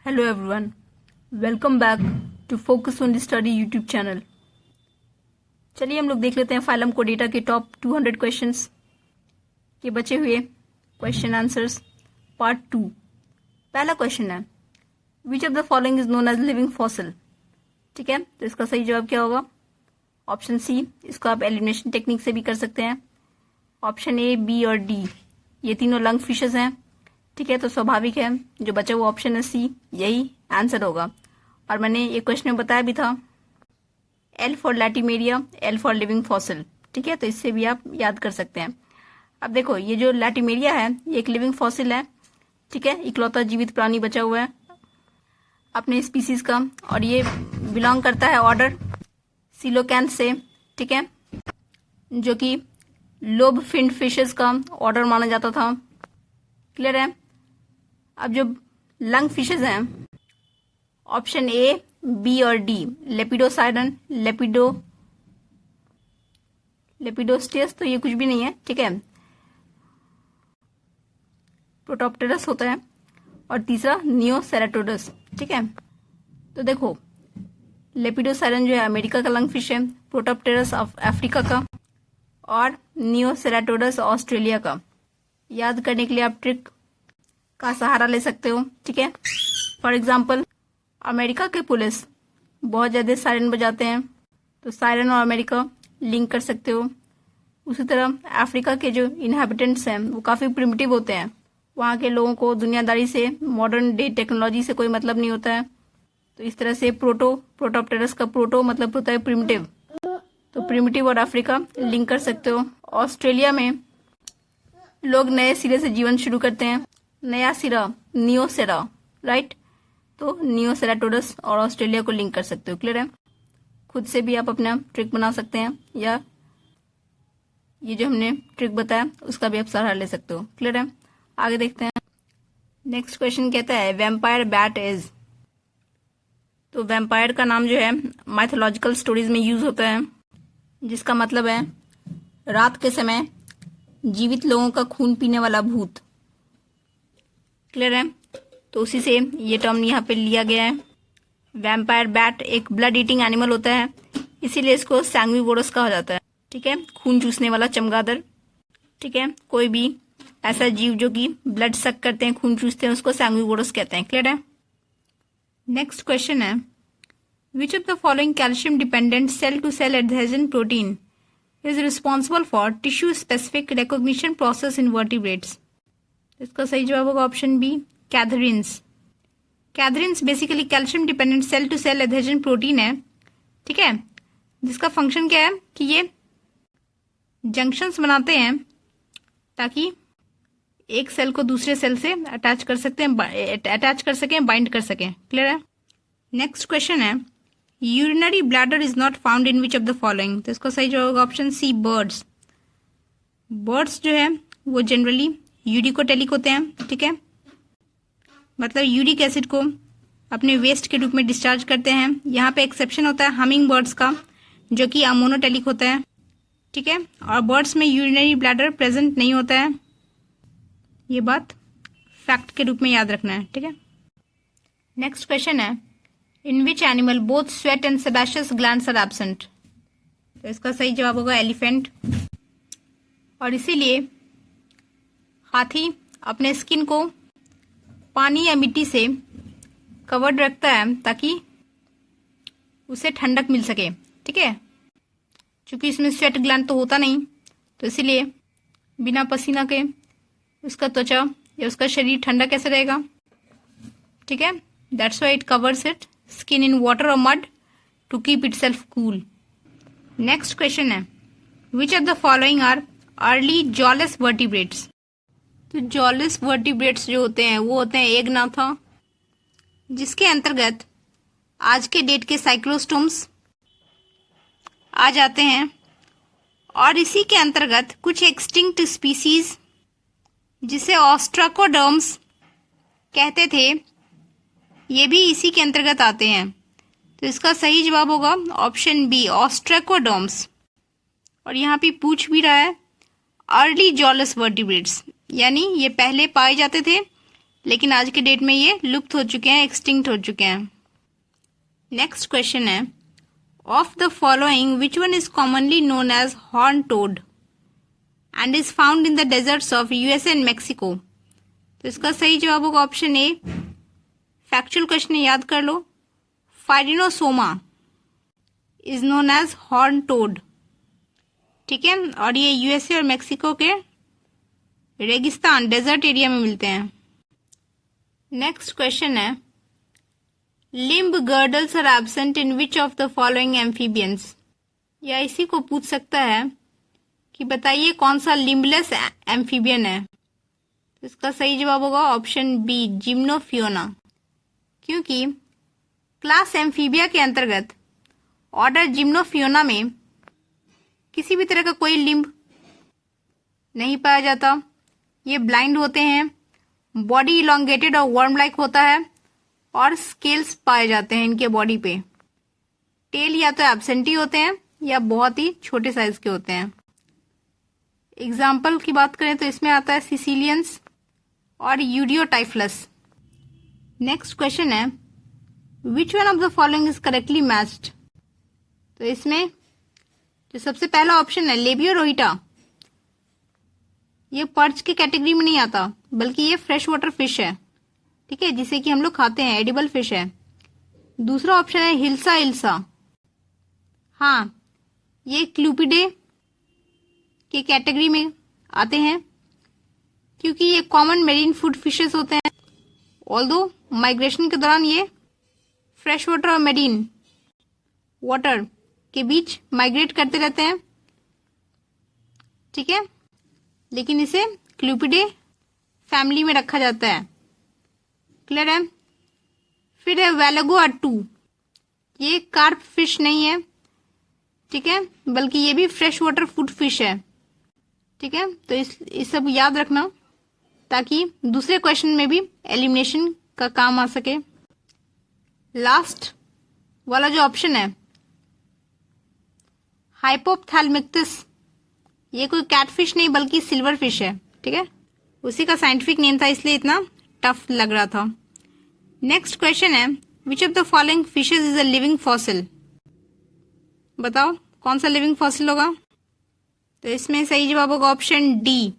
Hello everyone, welcome back to Focus on Study YouTube channel. चलिए हम लोग देख लेते हैं फाइलम को डेटा के टॉप 200 क्वेश्चंस के बचे हुए क्वेश्चन आंसर्स पार्ट 2। पहला क्वेश्चन है which of the following is known as living fossil. ठीक है, तो इसका सही जवाब क्या होगा? Option C. इसको आप एलिमिनेशन टेक्निक से भी कर सकते हैं। ऑप्शन ए, बी और डी ये तीनों लंग फिशेस हैं। ठीक है, तो स्वाभाविक है जो बचा हुआ ऑप्शन है सी, यही आंसर होगा। और मैंने ये क्वेश्चन में बताया भी था, L for Latimeria, L for living fossil. ठीक है, तो इससे भी आप याद कर सकते हैं। अब देखो, ये जो लैटिमेरिया है ये एक लिविंग फॉसिल है। ठीक है, इकलौता जीवित प्राणी बचा हुआ है अपने स्पीसीज का, और ये बिलोंग करता है ऑर्डर सिलोकैंथ से। ठीक है, जो कि लोब फिन्ड फिशेस का ऑर्डर माना जाता था। क्लियर है? अब जो लंग फिशेस हैं, ऑप्शन ए, बी और डी, लेपिडोसाइरन, लेपिडोस्टेस तो ये कुछ भी नहीं है। ठीक है, प्रोटोप्टेरस होता है। और तीसरा नियोसेरेटोडस। ठीक है, तो देखो लेपिडोसाइरन जो है अमेरिका का लंग फिश है, प्रोटोप्टेरस अफ्रीका का, और नियोसेरेटोडस ऑस्ट्रेलिया का। याद करने के लिए आप ट्रिक का सहारा ले सकते हो। ठीक है, फॉर एग्जाम्पल अमेरिका के पुलिस बहुत ज़्यादा सायरन बजाते हैं, तो सायरन और अमेरिका लिंक कर सकते हो। उसी तरह अफ्रीका के जो इनहेबिटेंट्स हैं वो काफ़ी प्रिमिटिव होते हैं। वहाँ के लोगों को दुनियादारी से, मॉडर्न डे टेक्नोलॉजी से कोई मतलब नहीं होता है। तो इस तरह से प्रोटोप्टेरस का प्रोटो मतलब होता है प्रिमिटिव, तो प्रिमिटिव और अफ्रीका लिंक कर सकते हो। ऑस्ट्रेलिया में लोग नए सिरे से जीवन शुरू करते हैं, नया सिरा नियोसेरा, राइट। तो नियोसेराटोडस और ऑस्ट्रेलिया को लिंक कर सकते हो। क्लियर है? खुद से भी आप अपना ट्रिक बना सकते हैं, या ये जो हमने ट्रिक बताया उसका भी आप सहारा ले सकते हो। क्लियर है? आगे देखते हैं। नेक्स्ट क्वेश्चन कहता है वैम्पायर बैट इज। तो वैम्पायर का नाम जो है माइथोलॉजिकल स्टोरीज में यूज होता है, जिसका मतलब है रात के समय जीवित लोगों का खून पीने वाला भूत। क्लियर है? तो उसी से ये टर्म यहाँ पे लिया गया है। वैम्पायर बैट एक ब्लड ईटिंग एनिमल होता है, इसीलिए इसको सैंग्विवोरस कहा जाता है। ठीक है, खून चूसने वाला चमगादड़। ठीक है, कोई भी ऐसा जीव जो कि ब्लड सक करते हैं, खून चूसते हैं, उसको सैंग्विवोरस कहते हैं। क्लियर है? नेक्स्ट क्वेश्चन है which of the following calcium dependent cell to cell adhesion protein is responsible for tissue specific recognition process in vertebrates। इसका सही जवाब होगा option B, cadherins. Cadherins basically calcium dependent cell to cell adhesion protein है। ठीक है, जिसका function क्या है कि ये जंक्शंस बनाते हैं ताकि एक सेल को दूसरे सेल से अटैच कर सकें, बाइंड कर सकें। क्लियर है? नेक्स्ट क्वेश्चन है urinary bladder is not found in which of the following. तो इसका सही जवाब होगा ऑप्शन सी, बर्ड्स। बर्ड्स जो है वो जनरली यूरिकोटेलिक होते हैं। ठीक है, मतलब यूरिक एसिड को अपने वेस्ट के रूप में डिस्चार्ज करते हैं। यहाँ पे एक्सेप्शन होता है हमिंग बर्ड्स का, जो कि अमोनोटेलिक होता है। ठीक है, और बर्ड्स में यूरिनरी ब्लैडर प्रेजेंट नहीं होता है। ये बात फैक्ट के रूप में याद रखना है। ठीक है, नेक्स्ट क्वेश्चन है in which animal both sweat and sebaceous glands are absent. तो इसका सही जवाब होगा एलिफेंट। और इसीलिए हाथी अपने स्किन को पानी या मिट्टी से कवर्ड रखता है ताकि उसे ठंडक मिल सके। ठीक है, क्योंकि इसमें स्वेट ग्लैंड तो होता नहीं, तो इसीलिए बिना पसीना के उसका त्वचा या उसका शरीर ठंडा कैसे रहेगा। ठीक है, that's why it covers it skin in water और mud to keep itself cool. Next question है which of the following are early jawless vertebrates. तो जॉलेस वर्टिब्रेट्स जो होते हैं वो होते हैं एगनाथा, जिसके अंतर्गत आज के डेट के साइक्लोस्टोम्स आ जाते हैं, और इसी के अंतर्गत कुछ एक्सटिंक्ट स्पीसीज जिसे ऑस्ट्राकोडर्म्स कहते थे, ये भी इसी के अंतर्गत आते हैं। तो इसका सही जवाब होगा ऑप्शन बी, ऑस्ट्राकोडर्म्स। और यहाँ पे पूछ भी रहा है अर्ली जॉलस वर्टिब्रेट्स, यानी ये पहले पाए जाते थे लेकिन आज के डेट में ये लुप्त हो चुके हैं, एक्सटिंक्ट हो चुके हैं। नेक्स्ट क्वेश्चन है, of the following which one is commonly known as horn toad and is found in the deserts of USA and Mexico. तो इसका सही जवाब होगा ऑप्शन ए। फैक्चुअल क्वेश्चन याद कर लो, Phrynosoma is known as horn toad, ठीक है, और ये यूएसए और मैक्सिको के रेगिस्तान डेजर्ट एरिया में मिलते हैं। नेक्स्ट क्वेश्चन है, limb girdles are absent in which of the following amphibians. या इसी को पूछ सकता है कि बताइए कौन सा लिम्बलेस एम्फीबियन है। तो इसका सही जवाब होगा ऑप्शन बी, जिम्नोफियोना, क्योंकि क्लास एम्फीबिया के अंतर्गत ऑर्डर जिम्नोफियोना में किसी भी तरह का कोई लिम्ब नहीं पाया जाता। ये ब्लाइंड होते हैं, बॉडी इलोंगेटेड और वर्म लाइक होता है, और स्केल्स पाए जाते हैं इनके बॉडी पे। टेल या तो एब्सेंटी होते हैं या बहुत ही छोटे साइज के होते हैं। एग्जाम्पल की बात करें तो इसमें आता है सिसिलियंस और यूडियोटाइफलस। नेक्स्ट क्वेश्चन है, which one of the following is correctly matched. तो इसमें जो सबसे पहला ऑप्शन है लेबियोरोहिटा, ये पर्च की कैटेगरी में नहीं आता, बल्कि ये फ्रेश वाटर फिश है, ठीक है, जिसे कि हम लोग खाते हैं, एडिबल फिश है। दूसरा ऑप्शन है हिल्सा इल्सा, हाँ, ये क्लूपिडे के कैटेगरी में आते हैं, क्योंकि ये कॉमन मेरीन फूड फिशेस होते हैं। ऑल्दो माइग्रेशन के दौरान ये फ्रेश वाटर और मेरीन वाटर के बीच माइग्रेट करते रहते हैं, ठीक है, लेकिन इसे क्लूपिडे फैमिली में रखा जाता है। क्लियर है। फिर है वेलागो अट्टू, ये कार्प फिश नहीं है, ठीक है, बल्कि ये भी फ्रेश वाटर फूड फिश है, ठीक है। तो इस सब याद रखना ताकि दूसरे क्वेश्चन में भी एलिमिनेशन का काम आ सके। लास्ट वाला जो ऑप्शन है हाइपोप्थैल्मिक्टिस, ये कोई कैटफिश नहीं बल्कि सिल्वर फिश है, ठीक है, उसी का साइंटिफिक नेम था, इसलिए इतना टफ लग रहा था। नेक्स्ट क्वेश्चन है, which of the following fishes is a living fossil. बताओ कौन सा लिविंग फॉसिल होगा। तो इसमें सही जवाब होगा ऑप्शन डी,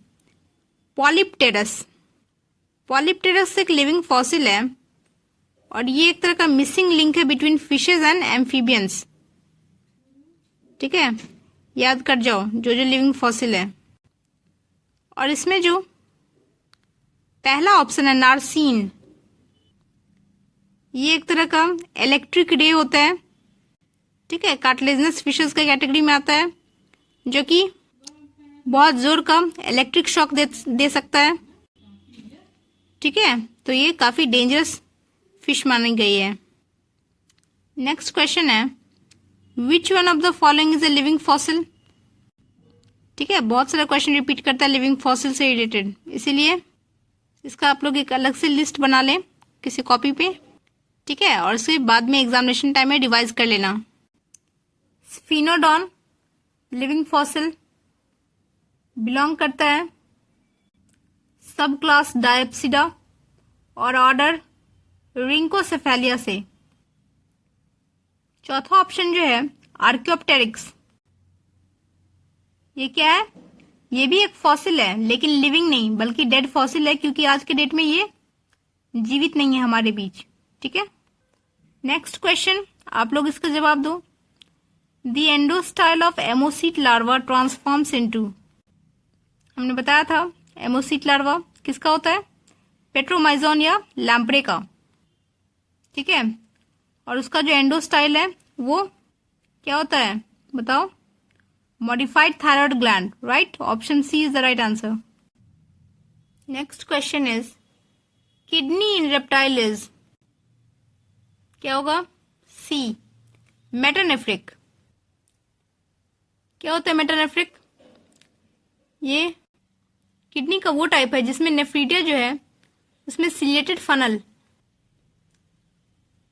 पॉलिप्टेरस। पॉलिप्टेरस एक लिविंग फॉसिल है और ये एक तरह का मिसिंग लिंक है बिटवीन फिशेज एंड एम्फीबियंस, ठीक है, याद कर जाओ जो जो लिविंग फॉसिल है। और इसमें जो पहला ऑप्शन है नार्सीन, ये एक तरह का इलेक्ट्रिक रे होता है, ठीक है, कार्टिलेजिनस फिशेस का कैटेगरी में आता है, जो कि बहुत जोर का इलेक्ट्रिक शॉक दे सकता है, ठीक है, तो ये काफी डेंजरस फिश मानी गई है। नेक्स्ट क्वेश्चन है, which one of the following is a living fossil. ठीक है, बहुत सारा क्वेश्चन रिपीट करता है लिविंग फॉसिल से रिलेटेड, इसीलिए इसका आप लोग एक अलग से लिस्ट बना लें किसी कॉपी पे, ठीक है, और उसके बाद में एग्जामिनेशन टाइम में रिवाइज कर लेना। स्फिनोडॉन लिविंग फॉसिल बिलोंग करता है सब क्लास डायप्सिडा और ऑर्डर रिंकोसेफेलिया से। चौथा ऑप्शन जो है आर्कियोप्टेरिक्स, ये क्या है, ये भी एक फॉसिल है लेकिन लिविंग नहीं बल्कि डेड फॉसिल है, क्योंकि आज के डेट में ये जीवित नहीं है हमारे बीच, ठीक है। नेक्स्ट क्वेश्चन, आप लोग इसका जवाब दो। The endostyle of ammocoete larva transforms into, हमने बताया था एमोसीट लार्वा किसका होता है, पेट्रोमाइजोन या लैम्प्रे का, ठीक है, और उसका जो एंडोस्टाइल है वो क्या होता है बताओ, modified thyroid gland, right, option C is the right answer. Next question is kidney in reptile is, क्या होगा, सी मेटानेफ्रिक। क्या होता है मेटानेफ्रिक, ये किडनी का वो टाइप है जिसमें नेफ्रीटिया जो है उसमें सिलेटेड फनल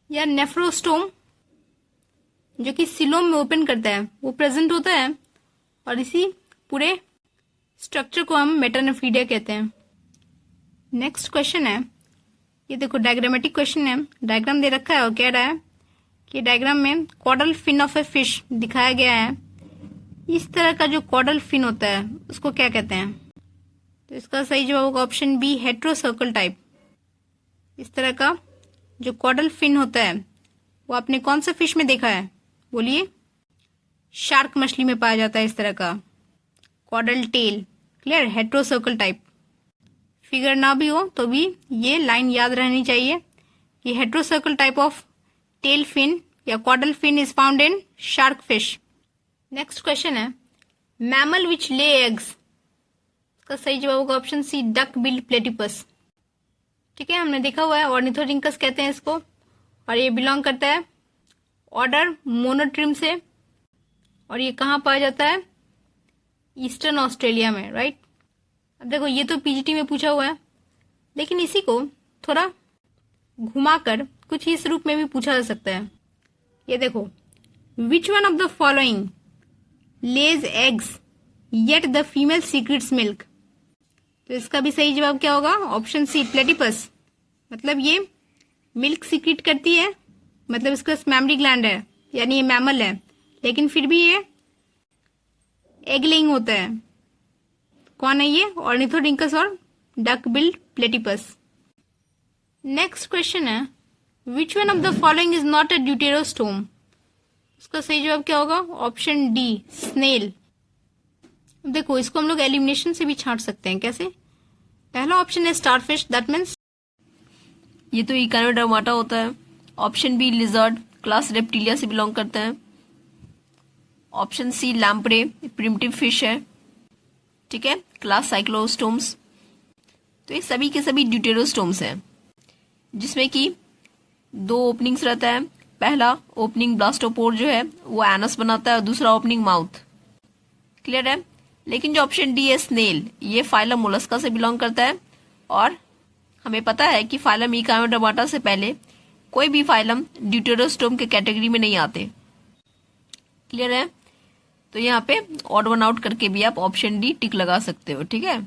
या नेफ्रोस्टोम जो कि सिलोम में ओपन करता है वो प्रेजेंट होता है, और इसी पूरे स्ट्रक्चर को हम मेटानेफ्रीडिया कहते हैं। नेक्स्ट क्वेश्चन है, ये देखो डायग्रामेटिक क्वेश्चन है, डायग्राम दे रखा है और कह रहा है कि डायग्राम में caudal fin of a fish दिखाया गया है। इस तरह का जो कॉडल फिन होता है उसको क्या कहते हैं? तो इसका सही जवाब होगा ऑप्शन बी, हेट्रोसर्कल टाइप। इस तरह का जो कॉडल फिन होता है वो आपने कौन सा फिश में देखा है? बोलिए। शार्क मछली में पाया जाता है इस तरह का caudal tail. Clear, heterocercal type. Figure ना भी हो तो भी ये लाइन याद रहनी चाहिए कि heterocercal type of tail fin या caudal fin is found in shark fish. Next question है, मैमल विच ले एग्स। इसका सही जवाब होगा option C, duck billed platypus. ठीक है, हमने देखा हुआ है, ऑर्निथोरिंकस कहते हैं इसको, और ये बिलोंग करता है ऑर्डर मोनोट्रिम से, और ये कहाँ पाया जाता है? ईस्टर्न ऑस्ट्रेलिया में, राइट। अब देखो ये तो पीजीटी में पूछा हुआ है, लेकिन इसी को थोड़ा घुमाकर कुछ इस रूप में भी पूछा जा सकता है। ये देखो, which one of the following lays eggs yet the female secretes milk. तो इसका भी सही जवाब क्या होगा? Option C, platypus. मतलब ये मिल्क सीक्रेट करती है, मतलब इसके पास मैमरी ग्लैंड है, यानी ये मैमल है, लेकिन फिर भी ये एग लेइंग होता है। कौन है ये? ऑर्निथोरिंकस और duck billed platypus. Next question है, which one of the following is not a deuterostome. इसका सही जवाब क्या होगा? Option D, snail. देखो इसको हम लोग एलिमिनेशन से भी छांट सकते हैं। कैसे? पहला ऑप्शन है स्टारफिश, दैट मीन्स ये तो इकानोडर्माटा होता है। Option B, lizard, class reptilia से बिलोंग करते हैं। Option C, lamprey, primitive fish है। ठीक है, क्लास साइक्लोस्टोम्स। तो ये सभी के सभी ड्यूटेरोस्टोम्स हैं, जिसमें कि दो ओपनिंग्स रहता है। पहला ओपनिंग ब्लास्टोपोर जो है वो एनस बनाता है, और दूसरा ओपनिंग माउथ। क्लियर है? लेकिन जो ऑप्शन डी है स्नेल, ये फाइलम मोलस्का से बिलोंग करता है, और हमें पता है कि फाइलम इकानोडर्माटा से पहले कोई भी फाइलम ड्यूटेरोस्टोम के कैटेगरी में नहीं आते। क्लियर है? तो यहाँ पे ऑड वन आउट करके भी आप ऑप्शन डी टिक लगा सकते हो। ठीक है,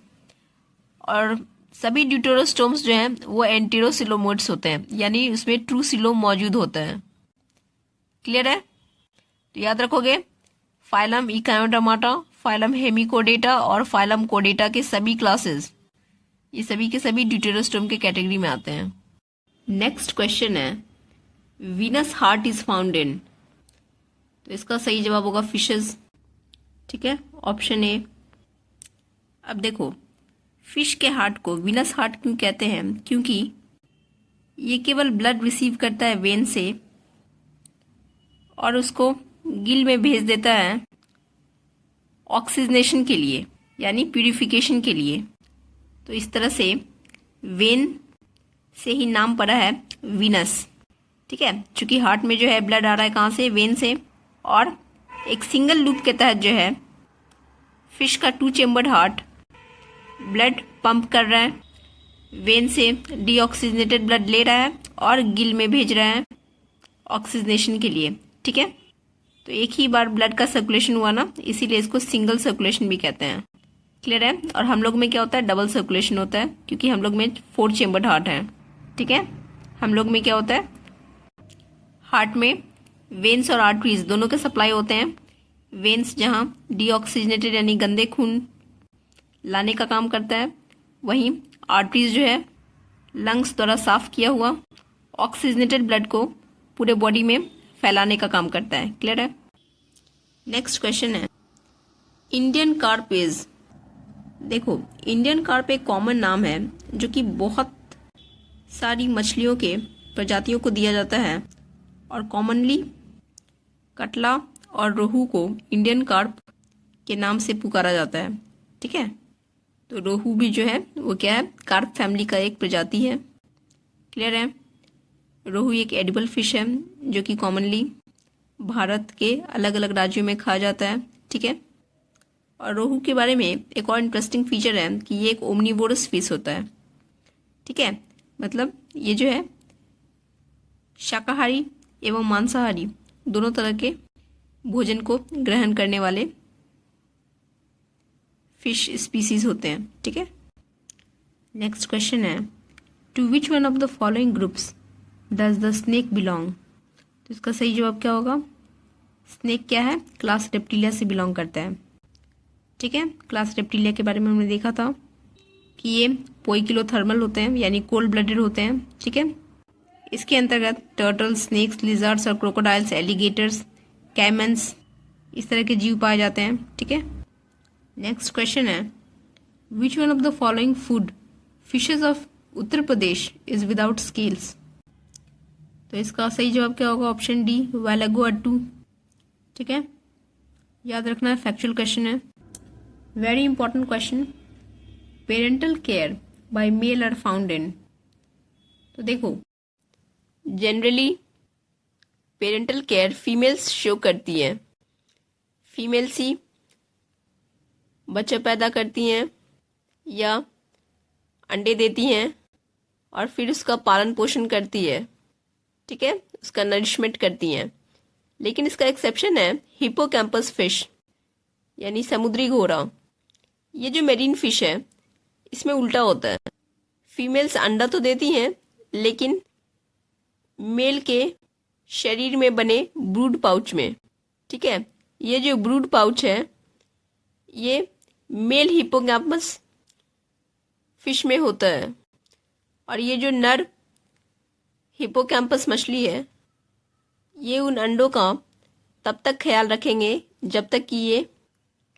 और सभी ड्यूटेरोस्टोम्स जो हैं वो एंटेरोसिलोमोइड्स होते हैं, यानी उसमें ट्रू सिलोम मौजूद होता है। क्लियर है? तो याद रखोगे, फाइलम इकानोडर्माटा, फाइलम हेमिकोडेटा और फाइलम कोडेटा के सभी क्लासेस, ये सभी के सभी ड्यूटेरोस्टोम के कैटेगरी में आते हैं। नेक्स्ट क्वेश्चन है, venous heart is found in. तो इसका सही जवाब होगा फिशेस। ठीक है, ऑप्शन ए। अब देखो, फिश के हार्ट को वीनस हार्ट क्यों कहते हैं? क्योंकि ये केवल ब्लड रिसीव करता है वेन से और उसको गिल में भेज देता है ऑक्सीजनेशन के लिए, यानी प्यूरिफिकेशन के लिए। तो इस तरह से वेन से ही नाम पड़ा है वीनस। ठीक है, चूंकि हार्ट में जो है ब्लड आ रहा है कहाँ से? वेन से, और एक सिंगल लूप के तहत जो है फिश का 2 चेम्बर्ड हार्ट ब्लड पंप कर रहा है, वेन से डीऑक्सीजनेटेड ब्लड ले रहा है और गिल में भेज रहा है ऑक्सीजनेशन के लिए। ठीक है, तो एक ही बार ब्लड का सर्कुलेशन हुआ ना, इसीलिए इसको सिंगल सर्कुलेशन भी कहते हैं। क्लियर है? और हम लोग में क्या होता है? डबल सर्कुलेशन होता है, क्योंकि हम लोग में 4 चेम्बर्ड हार्ट है। ठीक है, हम लोग में क्या होता है? हार्ट में वेन्स और आर्टरीज दोनों के सप्लाई होते हैं। वेन्स जहाँ डीऑक्सीजनेटेड यानी गंदे खून लाने का काम करता है, वहीं आर्टरीज जो है लंग्स द्वारा साफ किया हुआ ऑक्सीजनेटेड ब्लड को पूरे बॉडी में फैलाने का काम करता है। क्लियर है? नेक्स्ट क्वेश्चन है, इंडियन कार्पेज। देखो, इंडियन कार्प एक कॉमन नाम है जो कि बहुत सारी मछलियों के प्रजातियों को दिया जाता है, और कॉमनली कटला और रोहू को इंडियन कार्प के नाम से पुकारा जाता है। ठीक है, तो रोहू भी जो है वो क्या है? कार्प फैमिली का एक प्रजाति है। क्लियर है? रोहू एक एडिबल फिश है जो कि कॉमनली भारत के अलग अलग राज्यों में खाया जाता है। ठीक है, और रोहू के बारे में एक और इंटरेस्टिंग फीचर है कि ये एक ओमनिवोरस फिश होता है। ठीक है, मतलब ये जो है शाकाहारी एवं मांसाहारी दोनों तरह के भोजन को ग्रहण करने वाले फिश स्पीसीज होते हैं। ठीक है, नेक्स्ट क्वेश्चन है, to which one of the following groups does the snake belong? तो इसका सही जवाब क्या होगा? स्नेक क्या है? क्लास रेप्टिलिया से बिलोंग करता है। ठीक है, क्लास रेप्टिलिया के बारे में हमने देखा था कि ये पोइकिलोथर्मल होते हैं, यानी कोल्ड ब्लडेड होते हैं। ठीक है, इसके अंतर्गत टर्टल, स्नेक्स, लिजर्ड्स और क्रोकोडाइल्स, एलिगेटर्स, कैमन्स, इस तरह के जीव पाए जाते हैं। ठीक है, नेक्स्ट क्वेश्चन है which one of the following food fishes of Uttar Pradesh is without scales? तो इसका सही जवाब क्या होगा? Option D, wallago attu. ठीक है, याद रखना है, फैक्चुअल क्वेश्चन है, very important question. Parental care by male are found in. तो देखो, generally parental care females show करती हैं। फीमेल्स ही बच्चा पैदा करती हैं या अंडे देती हैं और फिर उसका पालन पोषण करती है। ठीक है, उसका नरिशमेंट करती हैं। लेकिन इसका एक्सेप्शन है हिप्पोकैम्पस फिश, यानी समुद्री घोड़ा। ये जो मेरीन फिश है, इसमें उल्टा होता है। फीमेल्स अंडा तो देती हैं, लेकिन मेल के शरीर में बने ब्रूड पाउच में। ठीक है, ये जो ब्रूड पाउच है, ये मेल हिप्पोकैम्पस फिश में होता है। और ये जो नर हिप्पोकैम्पस मछली है, ये उन अंडों का तब तक ख्याल रखेंगे जब तक कि ये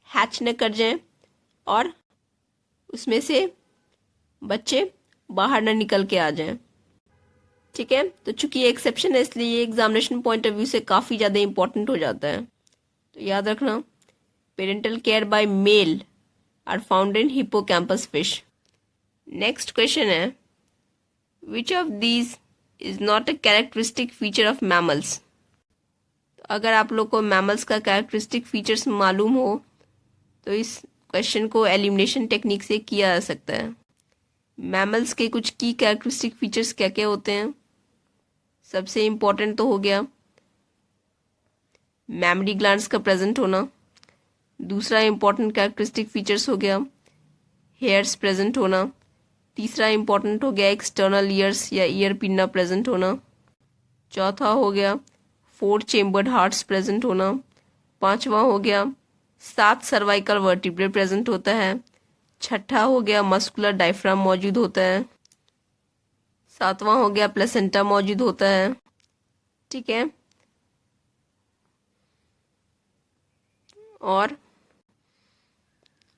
हैच न कर जाएं और उसमें से बच्चे बाहर न निकल के आ जाएं। ठीक है, तो चूंकि ये एक्सेप्शन है, इसलिए ये एग्जामिनेशन पॉइंट ऑफ व्यू से काफ़ी ज़्यादा इंपॉर्टेंट हो जाता है। तो याद रखना, parental care by male are found in hippocampus fish. Next question है which of these is not a characteristic feature of mammals? अगर आप लोग को मैमल्स का कैरेक्टरिस्टिक फीचर्स मालूम हो तो इस क्वेश्चन को एलिमिनेशन टेक्निक से किया जा सकता है। मैमल्स के कुछ की कैरेक्टरिस्टिक फीचर्स क्या क्या होते हैं? सबसे इम्पोर्टेंट तो हो गया मैमरी ग्लैंड्स का प्रेजेंट होना। दूसरा इम्पोर्टेंट कैरेक्टरिस्टिक फीचर्स हो गया हेयर्स प्रेजेंट होना। तीसरा इम्पोर्टेंट हो गया एक्सटर्नल ईयर्स या ईयर पिन्ना प्रेजेंट होना। चौथा हो गया 4 चेम्बर्ड हार्ट्स प्रेजेंट होना। पांचवा हो गया 7 सर्वाइकल वर्टिब्रे प्रेजेंट होता है। छठा हो गया मस्कुलर डायफ्राम मौजूद होता है। सातवां हो गया प्लेसेंटा मौजूद होता है। ठीक है, और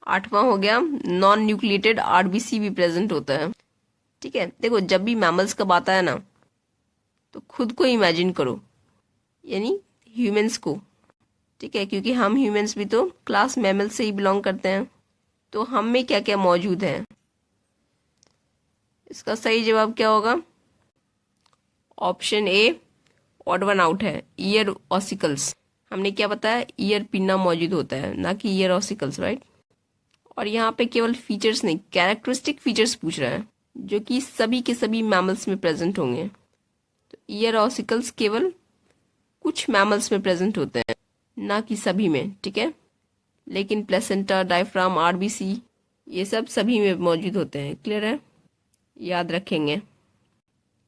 आठवां हो गया नॉन न्यूक्लिएटेड आरबीसी भी प्रेजेंट होता है। ठीक है, देखो जब भी मैमल्स का बात आया ना, तो खुद को इमेजिन करो, यानी ह्यूमंस को। ठीक है, क्योंकि हम ह्यूमंस भी तो क्लास मैमल से ही बिलोंग करते हैं। तो हम में क्या क्या मौजूद है? इसका सही जवाब क्या होगा? ऑप्शन ए ऑड वन आउट है, ईयर ऑसिकल्स। हमने क्या बताया? ईयर पिन्ना मौजूद होता है, ना कि ईयर ऑसिकल्स, राइट। और यहाँ पे केवल फीचर्स नहीं, कैरेक्टरिस्टिक फीचर्स पूछ रहा है, जो कि सभी के सभी मैमल्स में प्रेजेंट होंगे। तो ईयर ऑसिकल्स केवल कुछ मैमल्स में प्रेजेंट होते हैं, ना कि सभी में। ठीक है, लेकिन प्लेसेंटा, डायफ्राम, आरबीसी, ये सब सभी में मौजूद होते हैं। क्लियर है, याद रखेंगे।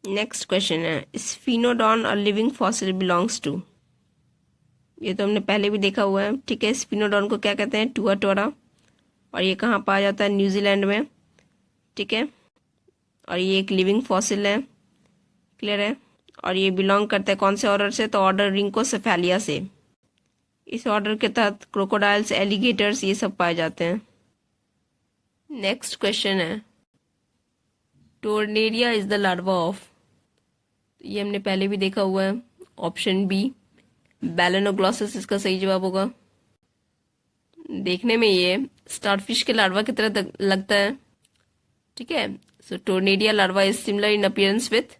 नेक्स्ट क्वेश्चन है Sphenodon a living fossil belongs to? ये तो हमने पहले भी देखा हुआ है। ठीक है, स्फीनोडॉन को क्या कहते हैं? टुआटोरा। और ये कहाँ पाया जाता है? न्यूजीलैंड में। ठीक है, और ये एक लिविंग फॉसिल है। क्लियर है, और ये बिलोंग करता है कौन से ऑर्डर से? तो ऑर्डर रिंकोसेफेलिया से। इस ऑर्डर के तहत क्रोकोडाइल्स, एलिगेटर्स, ये सब पाए जाते हैं। नेक्स्ट क्वेश्चन है tornaria is the larva of? ये हमने पहले भी देखा हुआ है। ऑप्शन बी बैलेनोग्लॉसस इसका सही जवाब होगा। देखने में ये स्टारफिश के लार्वा की तरह लगता है। ठीक है, so tornaria larva is similar in appearance with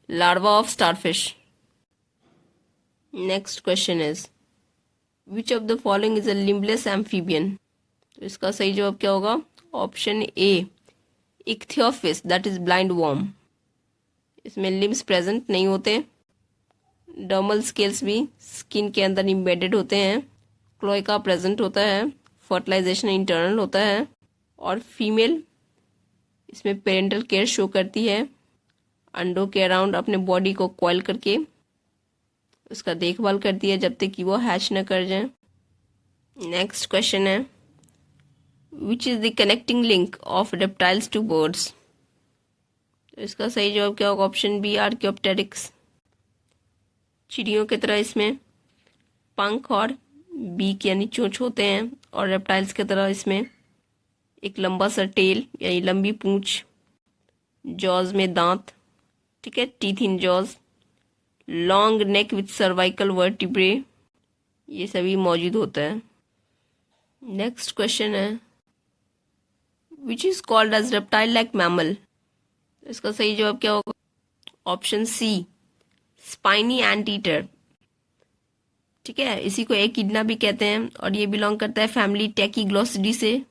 larva of starfish. Next question is which of the following is a limbless amphibian? तो इसका सही जवाब क्या होगा? Option A Ichthyophis, that is blind worm. इसमें लिम्स प्रेजेंट नहीं होते। Dermal scales भी स्किन के अंदर इम्बेडेड होते हैं। क्लोएका प्रेजेंट होता है। फर्टिलाइजेशन इंटरनल होता है। और फीमेल इसमें पेरेंटल केयर शो करती है। अंडों के अराउंड अपने बॉडी को कॉइल करके उसका देखभाल करती है जब तक कि वो हैच न कर जाए। नेक्स्ट क्वेश्चन है, which is the connecting link of reptiles to birds. तो इसका सही जवाब क्या होगा? Option B, archaeopteryx. चिड़ियों की तरह इसमें पंख और बीक यानी चोंच होते हैं, और रेप्टाइल्स की तरह इसमें एक लंबा सा टेल यानी लंबी पूंछ, जॉज में दांत, ठीक है, teeth in jaws, long neck with cervical vertebrae, ये सभी मौजूद होता है। नेक्स्ट क्वेश्चन है, which is called as reptile like mammal. इसका सही जवाब क्या होगा? Option C, spiny anteater. ठीक है, इसी को एकिडना भी कहते हैं और ये बिलोंग करता है फैमिली टैकीग्लोसिडी से।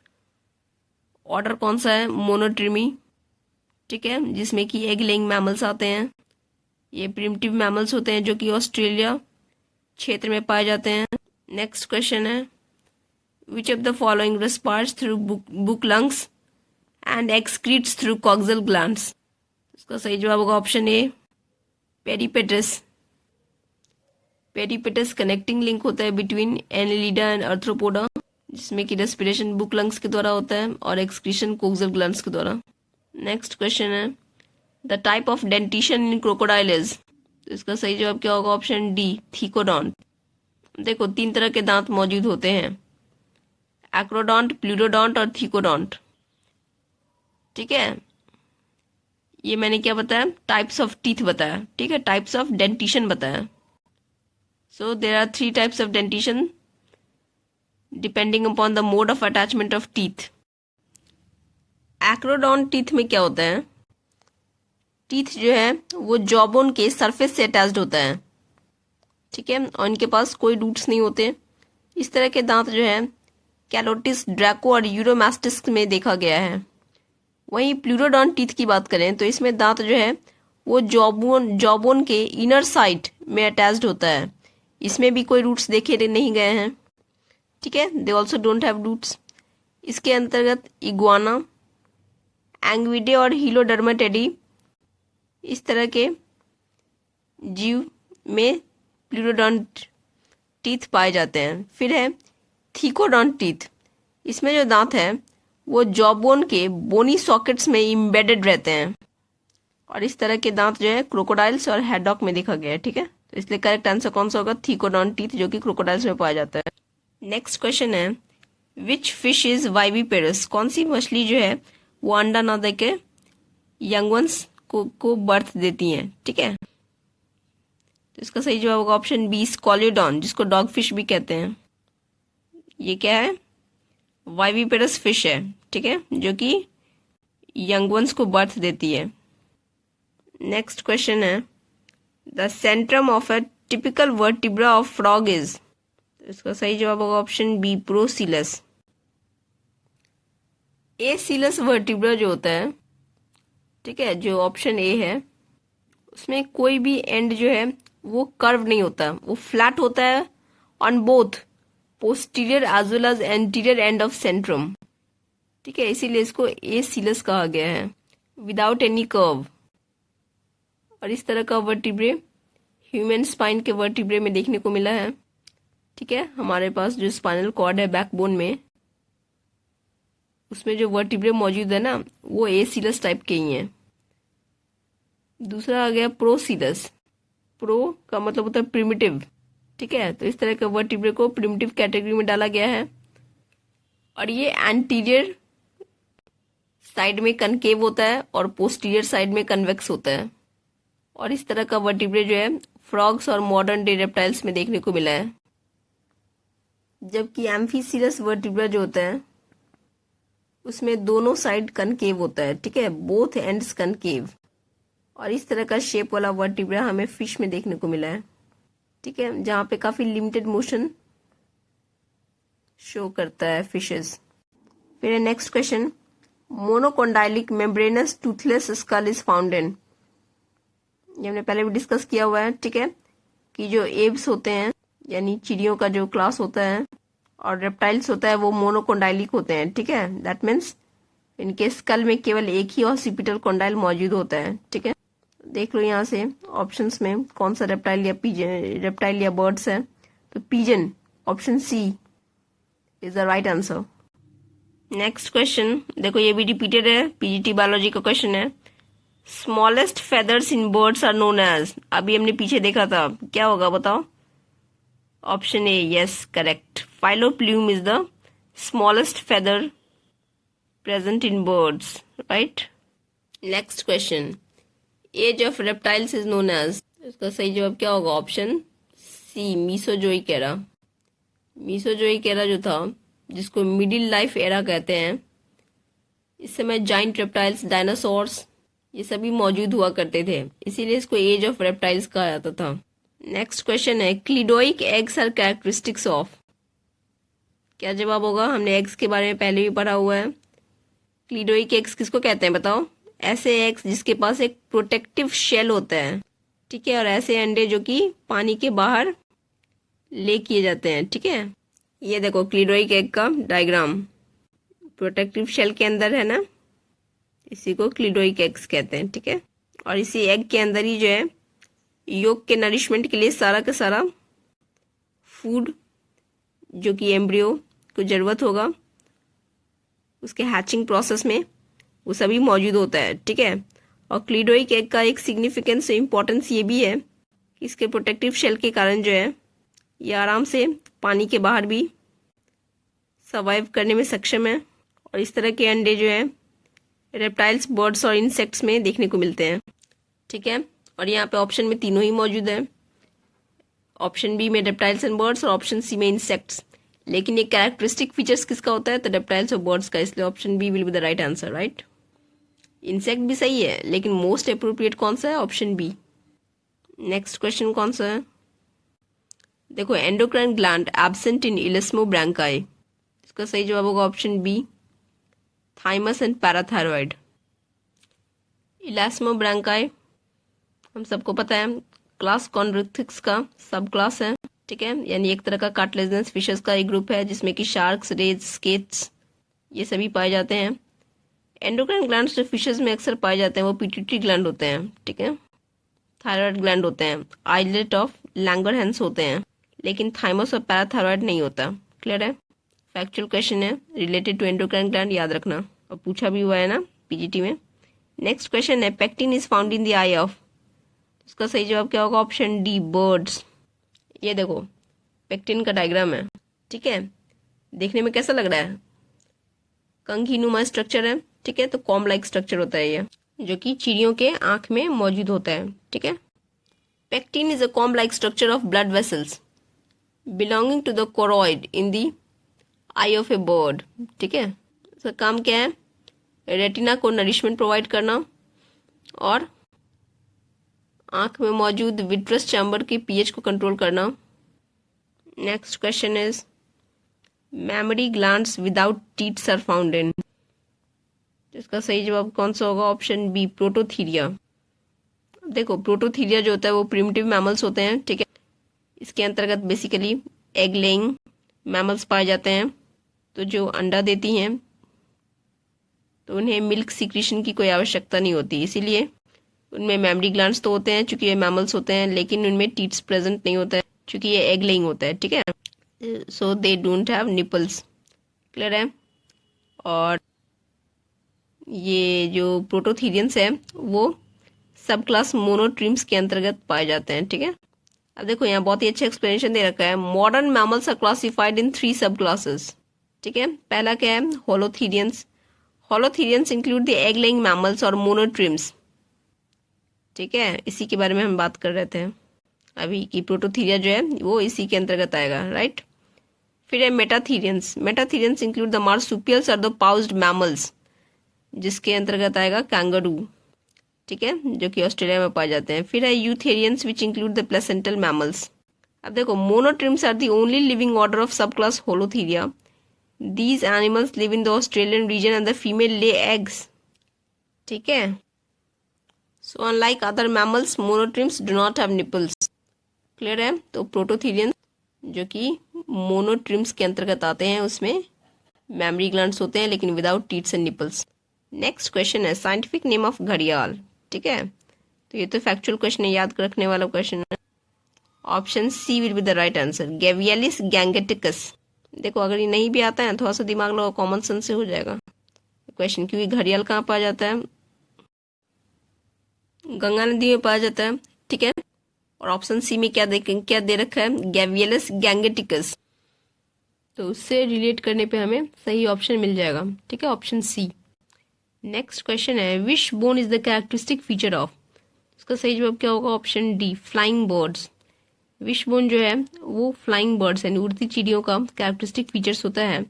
ऑर्डर कौन सा है? मोनोट्रिमी। ठीक है, जिसमें कि एग लेइंग मैमल्स आते हैं। ये प्रिमिटिव मैमल्स होते हैं जो कि ऑस्ट्रेलिया क्षेत्र में पाए जाते हैं। नेक्स्ट क्वेश्चन है, which of the following respires through book lungs and excretes through coxal glands. इसका सही जवाब होगा ऑप्शन ए, पेरिपेटस। पेरिपेटस कनेक्टिंग लिंक होता है बिटवीन एनेलिडा एंड आर्थ्रोपोडा, जिसमें कि रेस्पिरेशन बुक लंग्स के द्वारा होता है और एक्सक्रीशन कोक्सल ग्लैंड्स के द्वारा। नेक्स्ट क्वेश्चन है, the type of dentition in crocodile is. तो इसका सही जवाब क्या होगा? Option D, thecodont. देखो 3 तरह के दांत मौजूद होते हैं, एक्रोडॉन्ट, प्लूरोडॉन्ट और थीकोडॉन्ट। ठीक है, ये मैंने क्या बताया? टाइप्स ऑफ टीथ बताया। ठीक है, टाइप्स ऑफ डेंटिशन बताया। So there are 3 types of dentition depending upon the mode of attachment of teeth. Acrodont teeth में क्या होता है? टीथ जो है वो जॉबोन के सरफेस से अटैच्ड होता है। ठीक है, और इनके पास कोई रूट्स नहीं होते। इस तरह के दांत जो है कैलोटिस, ड्रैको और यूरोमास्टिस में देखा गया है। वहीं प्लूरोडॉन्ट टीथ की बात करें तो इसमें दांत जो है वो जॉबोन के इनर साइड में अटैच्ड होता है। इसमें भी कोई रूट्स देखे नहीं गए हैं। ठीक है, they also don't have roots. इसके अंतर्गत इग्वाना, एंग्विडे और हीलोडर्माटेडी इस तरह के जीव में प्लूरोडॉन्ट टीथ पाए जाते हैं। फिर है थीकोडॉन्ट टीथ। इसमें जो दांत है वो जॉबोन के बोनी सॉकेट्स में इम्बेडेड रहते हैं, और इस तरह के दांत जो है क्रोकोडाइल्स और हैडॉक में देखा गया है। ठीक है, तो इसलिए करेक्ट आंसर कौन सा होगा? थीकोडॉन्ट टीथ, जो कि क्रोकोडाइल्स में पाया जाता है। नेक्स्ट क्वेश्चन है, विच फिश इज वाइविपेरस। कौन सी मछली जो है वो अंडा ना देके यंग वंस को बर्थ देती हैं। ठीक है, तो इसका सही जवाब होगा ऑप्शन बी, स्कॉलियोडॉन, जिसको डॉग फिश भी कहते हैं। ये क्या है? वाइविपेरस फिश है। ठीक है, जो कि यंग वंस को बर्थ देती है। नेक्स्ट क्वेश्चन है, the Centrum of a typical vertebra of frog is. इसका सही जवाब होगा ऑप्शन बी, प्रोसीलस। एसीलस वर्टिब्रा जो होता है, ठीक है, जो ऑप्शन ए है, उसमें कोई भी एंड जो है वो कर्व नहीं होता, वो फ्लैट होता है on both posterior as well as anterior end of centrum. ठीक है, इसीलिए इसको एसीलस कहा गया है, विदाउट एनी कर्व। और इस तरह का वर्टिब्रे ह्यूमन स्पाइन के वर्टिब्रे में देखने को मिला है। ठीक है, हमारे पास जो स्पाइनल कॉर्ड है बैकबोन में, उसमें जो वर्टिब्रे मौजूद है ना, वो एसीलस टाइप के ही हैं। दूसरा आ गया प्रोसीलस। प्रो का मतलब होता है प्रिमिटिव। ठीक है, तो इस तरह के वर्टिब्रे को प्रिमिटिव कैटेगरी में डाला गया है, और ये एंटीरियर साइड में कनकेव होता है और पोस्टीरियर साइड में कन्वेक्स होता है। और इस तरह का वर्टिब्रे जो है फ्रॉग्स और मॉडर्न डे रेप्टाइल्स में देखने को मिला है। जबकि एम्फीसिलस वर्टिब्रा जो होता है उसमें दोनों साइड कनकेव होता है। ठीक है, बोथ एंड्स कनकेव। और इस तरह का शेप वाला वर्टिब्रा हमें फिश में देखने को मिला है। ठीक है, जहाँ पे काफी लिमिटेड मोशन शो करता है फिशेस। फिर next question, monocondylic membranes Toothless skull is found इन। ये हमने पहले भी डिस्कस किया हुआ है। ठीक है, कि जो एव्स होते हैं यानी चिड़ियों का जो क्लास होता है और रेप्टाइल्स होता है वो मोनोकोंडाइलिक होते हैं। ठीक है, दैट मीन्स इनके स्कल में केवल एक ही ऑसिपिटल कोंडाइल मौजूद होता है। ठीक है, देख लो यहाँ से ऑप्शंस में कौन सा रेप्टाइल या बर्ड्स है। तो pigeon, option C is the right answer. Next question देखो, ये भी रिपीटेड है, पीजीटी बायोलॉजी का क्वेश्चन है। Smallest feathers in birds are known as, अभी हमने पीछे देखा था, क्या होगा बताओ? Option A, yes correct, filoplume is the smallest feather present in birds, right. Next question, age of reptiles is known as, इसका सही जवाब क्या होगा? Option C, Mesozoic era. Mesozoic era जो था, जिसको मिडिल लाइफ एरा कहते हैं, इस समय जाइंट रेप्टाइल्स, डायनासोर्स, ये सभी मौजूद हुआ करते थे, इसीलिए इसको एज ऑफ रेप्टाइल्स कहा जाता था। नेक्स्ट क्वेश्चन है, क्लिडोइक एग्स आर कैरेक्टरिस्टिक्स ऑफ, क्या जवाब होगा? हमने एग्स के बारे में पहले भी पढ़ा हुआ है। क्लिडोइक एग्स किसको कहते हैं बताओ? ऐसे एग्स जिसके पास एक प्रोटेक्टिव शेल होता है, ठीक है, और ऐसे अंडे जो कि पानी के बाहर ले किए जाते हैं, ठीक है। ये देखो क्लिडोइक एग का डायग्राम, प्रोटेक्टिव शेल के अंदर है ना, इसी को क्लिडोइक एग्स कहते हैं, ठीक है। और इसी एग के अंदर ही जो है योक के नरिशमेंट के लिए सारा का सारा फूड जो कि एम्ब्रियो को जरूरत होगा उसके हैचिंग प्रोसेस में, वो सभी मौजूद होता है, ठीक है। और क्लिडोइक एग का एक सिग्निफिकेंस इंपॉर्टेंस ये भी है कि इसके प्रोटेक्टिव शेल के कारण जो है ये आराम से पानी के बाहर भी सर्वाइव करने में सक्षम है। और इस तरह के अंडे जो है रेप्टाइल्स, बर्ड्स और इंसेक्ट्स में देखने को मिलते हैं, ठीक है। और यहाँ पे ऑप्शन में तीनों ही मौजूद है, ऑप्शन बी में रेप्टाइल्स एंड बर्ड्स और ऑप्शन सी में इंसेक्ट्स। लेकिन ये कैरेक्टरिस्टिक फीचर्स किसका होता है? तो रेप्टाइल्स और बर्ड्स का, इसलिए option B will be the right answer, right. Insect भी सही है, लेकिन मोस्ट अप्रोप्रिएट कौन सा है? Option B. नेक्स्ट क्वेश्चन कौन सा है? देखो, endocrine gland absent in elasmobranchii, इसका सही जवाब होगा option B, thymus and parathyroid. Elasmobranchii हम सबको पता है क्लास कॉन्ड्रिथिक्स का सब क्लास है, ठीक है, यानी एक तरह का कार्टिलेजिनस फिशेस का एक ग्रुप है जिसमें कि शार्क्स, रेज, स्केट्स ये सभी पाए जाते हैं। एंडोक्राइन ग्लैंड्स जो फिशेस में अक्सर पाए जाते हैं वो पिट्यूटरी ग्लैंड होते हैं, ठीक है, थायराइड ग्लैंड होते हैं, आइलेट ऑफ लैंगरहैंस होते हैं, लेकिन थाइमस और पैराथायरॉइड नहीं होता। क्लियर है? फैक्चुअल क्वेश्चन है रिलेटेड टू एंडोक्राइन ग्लैंड, याद रखना, और पूछा भी हुआ है ना पीजीटी में। नेक्स्ट क्वेश्चन है, pecten is found in the eye of, इसका सही जवाब क्या होगा? Option D, birds. ये देखो पेक्टिन का डायग्राम है, ठीक है, देखने में कैसा लग रहा है? कंघीनुमा स्ट्रक्चर है, ठीक है, तो कॉम लाइक स्ट्रक्चर होता है ये, जो कि चिड़ियों के आंख में मौजूद होता है, ठीक है। Pecten is a comb like structure of blood vessels belonging to the choroid in the eye of a bird, ठीक है। इसका काम क्या है? रेटिना को नरिशमेंट प्रोवाइड करना और आंख में मौजूद विट्रस चैम्बर की पीएच को कंट्रोल करना। Next question is, mammary glands without teeths are found in, इसका सही जवाब कौन सा होगा? Option B, prototheria. देखो प्रोटोथीरिया जो होता है वो प्रिमिटिव मैमल्स होते हैं, ठीक है, इसके अंतर्गत बेसिकली एग लेइंग मैमल्स पाए जाते हैं, तो जो अंडा देती हैं तो उन्हें मिल्क सीक्रेशन की कोई आवश्यकता नहीं होती, इसीलिए उनमें मेमरी ग्लैंड्स तो होते हैं चूंकि ये मैमल्स होते हैं, लेकिन उनमें टीथ्स प्रेजेंट नहीं होता है चूंकि ये एग लेइंग होता है, ठीक है, so they don't have nipples. Clear है? और ये जो प्रोटोथीरियंस है वो सब क्लास मोनोट्रीम्स के अंतर्गत पाए जाते हैं, ठीक है। अब देखो यहाँ बहुत ही अच्छा एक्सप्लेनेशन दे रखा है, modern mammals are classified in 3 subclasses, ठीक है। पहला क्या है? Holotherians. Holotherians include the egg laying mammals और मोनोट्रीम्स, ठीक है, इसी के बारे में हम बात कर रहे थे अभी कि प्रोटोथीरिया जो है वो इसी के अंतर्गत आएगा, राइट। फिर है मेटाथीरियंस। मेटाथीरियंस इंक्लूड द मार्सुपियल्स और द पाउज्ड मैमल्स, जिसके अंतर्गत आएगा कैंगरू, ठीक है, जो कि ऑस्ट्रेलिया में पाए जाते हैं। फिर है eutherians which include the placental mammals. अब देखो monotremes are the only living order of subclass Holotheria. These animals live in the Australian region and the female lay eggs, ठीक है। So unlike other mammals monotremes do not have nipples. Clear है? तो प्रोटोथीरियंस जो कि मोनोट्रिम्स के अंतर्गत आते हैं उसमें मैमरी ग्लैंड्स होते हैं लेकिन without teeths and nipples. Next question है, साइंटिफिक नेम ऑफ घड़ियाल, ठीक है। तो ये तो फैक्चुअल क्वेश्चन है, याद रखने वाला क्वेश्चन है। Option C will be the right answer, Gavialis gangeticus. देखो अगर ये नहीं भी आता है थोड़ा सा दिमाग लगाओ, कॉमन सेंस से हो जाएगा क्वेश्चन, क्योंकि घड़ियाल कहाँ पाया जाता है, गंगा नदी में पाया जाता है, ठीक है। और ऑप्शन सी में क्या दे रखा है, गैवियलिस गैंगेटिकस, तो उससे रिलेट करने पे हमें सही ऑप्शन मिल जाएगा, ठीक है, ऑप्शन सी। नेक्स्ट क्वेश्चन है, which bone is the characteristic feature of, इसका सही जवाब क्या होगा, option D, flying birds. Wishbone जो है वो फ्लाइंग बर्ड्स यानी उड़ती चिड़ियों का कैरेक्टरिस्टिक फीचर्स होता है।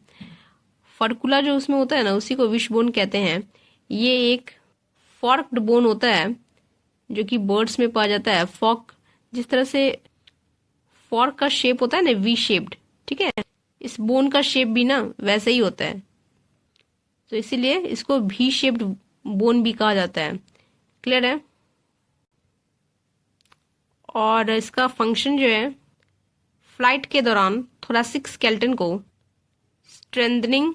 फर्कुला जो उसमें होता है ना, उसी को विश बोन कहते हैं। ये एक फॉर्क्ड बोन होता है जो कि बर्ड्स में पाया जाता है। फॉर्क, जिस तरह से फॉर्क का शेप होता है ना, वी शेप्ड, ठीक है, इस बोन का शेप भी ना वैसे ही होता है, तो इसीलिए इसको वी शेप्ड बोन भी कहा जाता है। क्लियर है। और इसका फंक्शन जो है, फ्लाइट के दौरान थोरैसिक स्केलेटन को स्ट्रेंथनिंग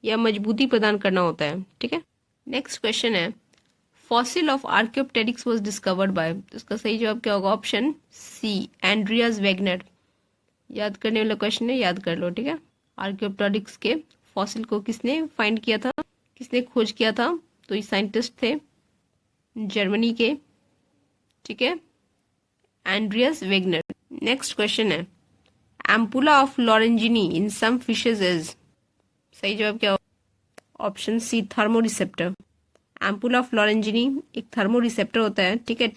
या मजबूती प्रदान करना होता है, ठीक है। नेक्स्ट क्वेश्चन है, fossil of Archaeopteryx was discovered by, तो इसका सही जवाब क्या होगा, ऑप्शन सी, एंड्रियास वेगनर। याद करने वाला क्वेश्चन है, याद कर लो, ठीक है। आर्कियोप्टेरिक्स के फॉसिल को किसने फाइंड किया था, किसने खोज किया था, तो ये साइंटिस्ट थे जर्मनी के, ठीक है, एंड्रियास वेगनर। नेक्स्ट क्वेश्चन है, ampulla of Lorenzini in some fishes is, सही जवाब क्या होगा, option C, thermoreceptor. Ampulla of Lorenzini एक थर्मोरिसेप्टर होता है, ठीक है,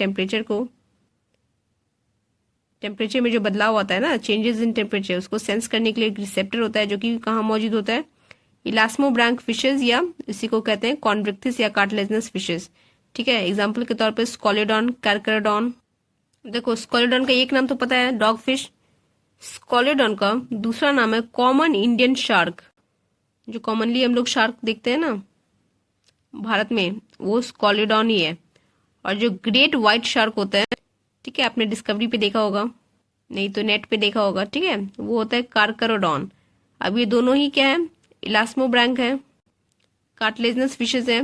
टेम्परेचर में जो बदलाव आता है ना, चेंजेस इन टेम्परेचर, उसको सेंस करने के लिए एक रिसेप्टर होता है जो कि कहाँ मौजूद होता है, इलास्मोब्रैंक फिशेज या इसी को कहते हैं कॉन्ड्रिक्थिस या कार्टिलेजिनस फिशेज, ठीक है। एग्जाम्पल के तौर पर स्कॉलिडॉन, कैरकराडॉन। देखो स्कॉलिडॉन का एक नाम तो पता है, डॉग फिश। स्कॉलिडॉन का दूसरा नाम है कॉमन इंडियन शार्क, जो कॉमनली हम लोग शार्क देखते हैं ना भारत में, वो स्कॉलिडॉन ही है। और जो ग्रेट व्हाइट शार्क होता है, ठीक है, आपने डिस्कवरी पे देखा होगा, नहीं तो नेट पे देखा होगा, ठीक है, वो होता है कार्करोडॉन। अब ये दोनों ही क्या है, इलास्मोब्रैंक है, कार्टिलेजिनस फिशेज है।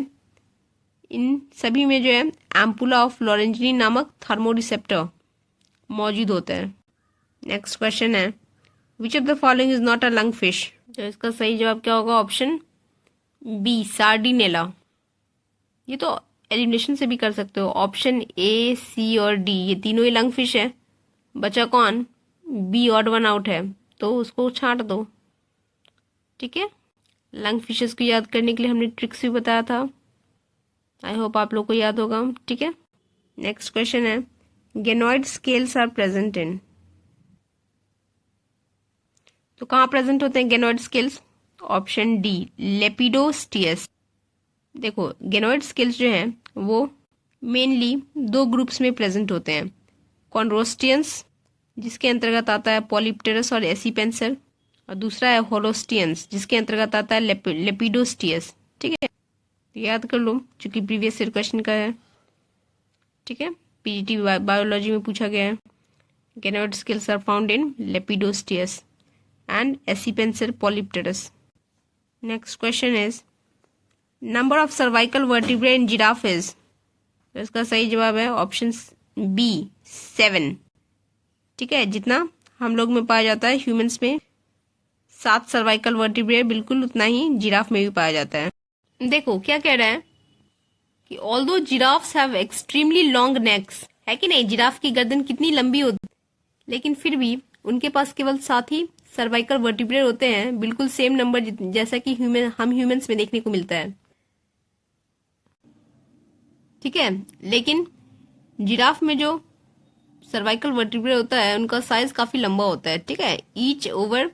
इन सभी में जो है एम्पुला ऑफ लॉरेंजिनी नामक थर्मोरिसेप्टर मौजूद होता है। नेक्स्ट क्वेश्चन है, which of the following is not a lung fish, तो इसका सही जवाब क्या होगा, ऑप्शन बी, सार्डिनेला। ये तो एलिमिनेशन से भी कर सकते हो, ऑप्शन ए, सी और डी, ये तीनों ही लंग फिश है। बचा कौन, बी ऑड वन आउट है, तो उसको छांट दो, ठीक है। लंग फिशेस को याद करने के लिए हमने ट्रिक्स भी बताया था, आई होप आप लोग को याद होगा, ठीक है। नेक्स्ट क्वेश्चन है, ganoid scales are present in, तो कहाँ प्रेजेंट होते हैं ganoid scales, option D, lepidosteus. देखो गेनोइड स्केल्स जो हैं वो मेनली दो ग्रुप्स में प्रेजेंट होते हैं, कॉन्ड्रोस्टियंस जिसके अंतर्गत आता है पॉलीप्टेरस और एसीपेंसर, और दूसरा है होलोस्टियंस जिसके अंतर्गत आता है लेपिडोस्टियस, ठीक है। तो याद कर लो चूंकि प्रीवियस ईयर क्वेश्चन का है, ठीक है, पीजीटी बायोलॉजी में पूछा गया है। Ganoid scales are found in Lepidosteus and Accipenser polypterus. Next question is, number of cervical vertebrae in giraffe is, तो इसका सही जवाब है ऑप्शन बी, 7, ठीक है। जितना हम लोग में पाया जाता है ह्यूमंस में 7 सर्वाइकल वर्टिब्रे, बिल्कुल उतना ही जिराफ में भी पाया जाता है। देखो क्या कह रहा है कि although giraffes have extremely long next, है कि नहीं, जिराफ की गर्दन कितनी लंबी होती, लेकिन फिर भी उनके पास केवल 7 ही सर्वाइकल वर्टिब्रेट होते हैं, बिल्कुल सेम नंबर जैसा कि हम ह्यूमंस में देखने को मिलता है, ठीक है। लेकिन जिराफ में जो सर्वाइकल वर्टिब्रेट होता है उनका साइज काफी लंबा होता है, ठीक है, each over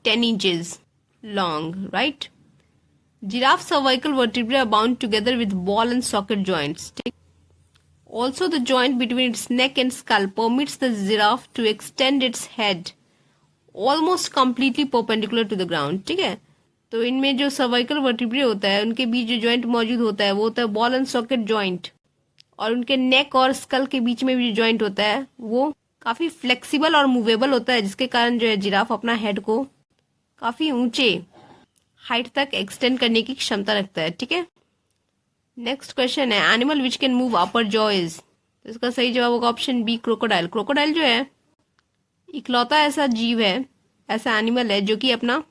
10 inches long, right. Giraffe cervical vertebrate are bound together with ball and socket joints, ठीक। Also the joint between its neck and skull permits the giraffe to extend its head almost completely perpendicular to the ground, ठीक है। तो इनमें जो cervical vertebrae होता है उनके बीच जो जॉइंट मौजूद होता है वो होता है बॉल एंड सॉकेट जॉइंट, और उनके नेक और स्कल के बीच में भी जो जॉइंट होता है वो काफी फ्लेक्सिबल और मूवेबल होता है, जिसके कारण जो है जिराफ अपना हेड को काफी ऊंचे हाइट तक एक्सटेंड करने की क्षमता रखता है, ठीक है। नेक्स्ट क्वेश्चन है, animal which can move upper jaw is, तो इसका सही जवाब होगा ऑप्शन बी, क्रोकोडाइल। क्रोकोडाइल जो है इकलौता ऐसा जीव है, ऐसा एनिमल है जो कि अपना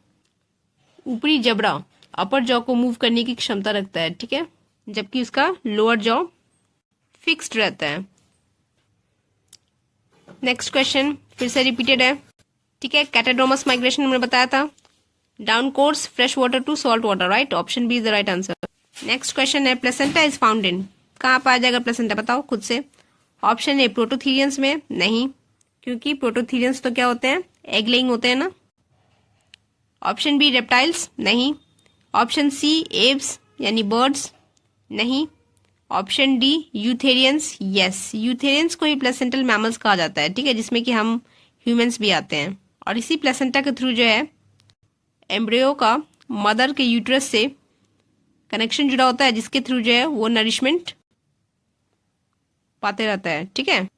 ऊपरी जबड़ा, अपर जॉ को मूव करने की क्षमता रखता है, ठीक है, जबकि उसका लोअर जॉ फिक्स्ड रहता है। नेक्स्ट क्वेश्चन फिर से रिपीटेड है, ठीक है। कैटाड्रोमस माइग्रेशन हमने बताया था, down course fresh water to salt water, right, option B is the right answer. Next question है, प्लेसेंटा इज फाउंड इन, कहाँ पाया जाएगा प्लेसेंटा, बताओ खुद से। ऑप्शन ए प्रोटोथीरियंस में, नहीं, क्योंकि प्रोटोथीरियंस तो क्या होते हैं, एग लेइंग होते हैं ना। ऑप्शन बी रेप्टाइल्स, नहीं। ऑप्शन सी एव्स यानी बर्ड्स, नहीं। ऑप्शन डी यूथेरियंस, यस, यूथेरियंस को ही प्लेसेंटल मैमल्स कहा जाता है, ठीक है, जिसमें कि हम ह्यूमंस भी आते हैं। और इसी प्लेसेंटा के थ्रू जो है एम्ब्रियो का मदर के यूट्रस से कनेक्शन जुड़ा होता है, जिसके थ्रू जो है वो नरिशमेंट पाते रहता है, ठीक है।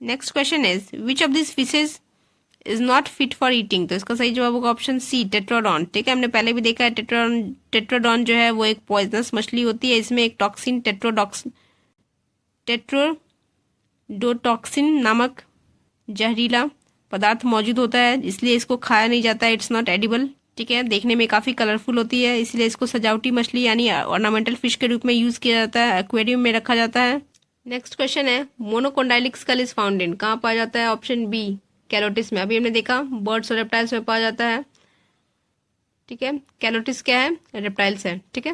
Next question is which of this fishes is not fit for eating, तो इसका सही जवाब होगा ऑप्शन सी, टेट्राडॉन, ठीक है। हमने पहले भी देखा है टेट्राडॉन जो है वो एक पॉइजनस मछली होती है, इसमें एक टॉक्सिन टेट्रोडोटॉक्सिन नामक जहरीला पदार्थ मौजूद होता है, इसलिए इसको खाया नहीं जाता है, इट्स नॉट एडिबल, ठीक है। देखने में काफी कलरफुल होती है, इसलिए इसको सजावटी मछली यानी ऑर्नामेंटल फिश के रूप में यूज किया जाता है, एक्वेरियम में रखा जाता है। नेक्स्ट क्वेश्चन है, monocondylic skull is found in, कहाँ पाया जाता है, ऑप्शन बी कैलोटिस में, अभी हमने देखा बर्ड्स और रेप्टाइल्स में पाया जाता है, ठीक है। कैलोटिस क्या है, रेप्टाइल्स है, ठीक है।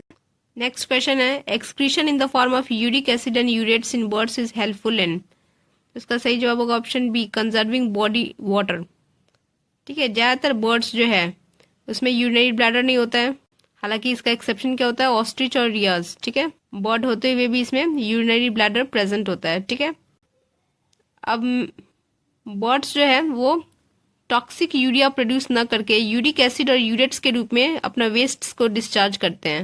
नेक्स्ट क्वेश्चन है, excretion in the form of uric acid and urates in birds is helpful in, इसका सही जवाब होगा option B, conserving body water, ठीक है। ज्यादातर बर्ड्स जो है उसमें यूरिनरी ब्लैडर नहीं होता है, हालांकि इसका एक्सेप्शन क्या होता है, ऑस्ट्रिच और रियाज, ठीक है, बर्ड होते हुए भी इसमें यूरिनरी ब्लैडर प्रेजेंट होता है, ठीक है। अब बर्ड्स जो है वो टॉक्सिक यूरिया प्रोड्यूस ना करके यूरिक एसिड और यूरेट्स के रूप में अपना वेस्ट को डिस्चार्ज करते हैं,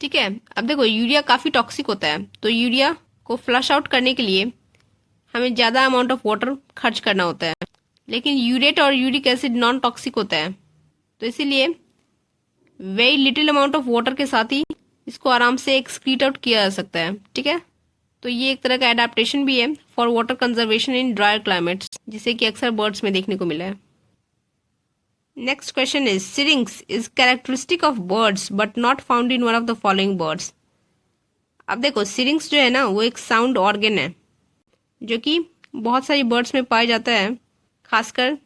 ठीक है। अब देखो यूरिया काफी टॉक्सिक होता है, तो यूरिया को फ्लश आउट करने के लिए हमें ज्यादा अमाउंट ऑफ वाटर खर्च करना होता है, लेकिन यूरेट और यूरिक एसिड नॉन टॉक्सिक होता है, तो इसीलिए very little amount of water के साथ ही इसको आराम से एक्सक्रीट आउट किया जा सकता है, ठीक है। तो ये एक तरह का एडेप्टेशन भी है for water conservation in dryer climates, जिसे कि अक्सर बर्ड्स में देखने को मिला है। Next question is सिरिंक्स is characteristic of birds but not found in one of the following birds. अब देखो सिरिंक्स जो है ना वो एक साउंड ऑर्गन है जो कि बहुत सारी बर्ड्स में पाया जाता है, खासकर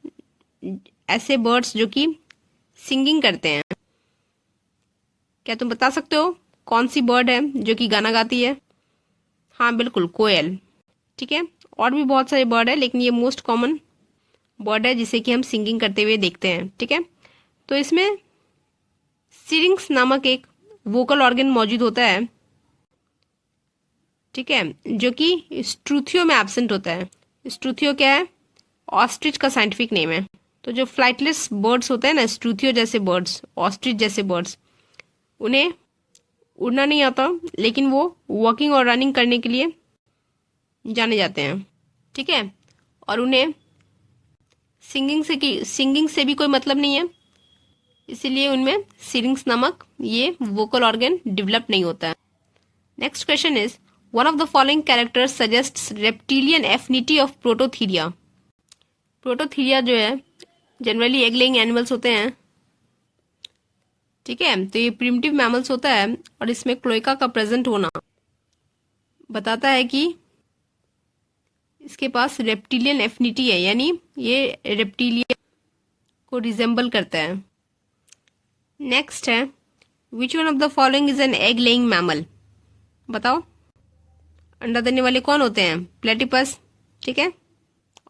ऐसे बर्ड्स जो कि सिंगिंग करते हैं। क्या तुम बता सकते हो कौन सी बर्ड है जो कि गाना गाती है? हाँ बिल्कुल, कोयल, ठीक है। और भी बहुत सारे बर्ड है, लेकिन ये मोस्ट कॉमन बर्ड है जिसे कि हम सिंगिंग करते हुए देखते हैं, ठीक है। तो इसमें सिरिंक्स नामक एक वोकल ऑर्गन मौजूद होता है, ठीक है, जो कि स्ट्रूथियो में एब्सेंट होता है। स्ट्रूथियो क्या है? ऑस्ट्रिच का साइंटिफिक नेम है। तो जो फ्लाइटलेस बर्ड्स होते हैं ना, स्ट्रूथियो जैसे बर्ड्स, ऑस्ट्रिच जैसे बर्ड्स, उन्हें उड़ना नहीं आता, लेकिन वो वॉकिंग और रनिंग करने के लिए जाने जाते हैं, ठीक है। और उन्हें सिंगिंग से भी कोई मतलब नहीं है, इसीलिए उनमें सिरिंक्स नामक ये वोकल ऑर्गन डेवलप नहीं होता है। Next question is one of the following characters suggests reptilian affinity of Prototheria. Prototheria जो है जनरली एग लेइंग एनिमल्स होते हैं, ठीक है। तो ये प्रिमिटिव मैमल्स होता है और इसमें क्लोएका का प्रेजेंट होना बताता है कि इसके पास रेप्टिलियन एफिनिटी है, यानी ये रेप्टिलियन को रिजेंबल करता है। नेक्स्ट है which one of the following is an egg laying mammal. बताओ अंडा देने वाले कौन होते हैं? प्लेटिपस, ठीक है,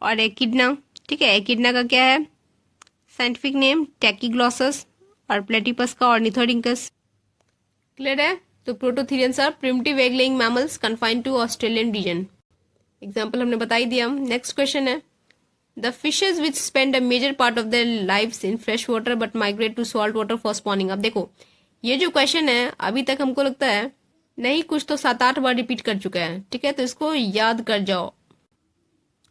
और एकिडना, ठीक है। एकिडना का क्या है साइंटिफिक नेम? टैकीग्लॉसस, और प्लेटिपस का ऑर्निथोरिंकस। क्लियर है? तो prototherians are primitive egg laying mammals confined to Australian region. Example हमने बता ही दिया। नेक्स्ट क्वेश्चन है the fishes which spend a major part of their lives in fresh water but migrate to salt water for spawning. अब देखो ये जो question है अभी तक हमको लगता है नहीं, कुछ तो 7-8 बार रिपीट कर चुका है, ठीक है। तो इसको याद कर जाओ,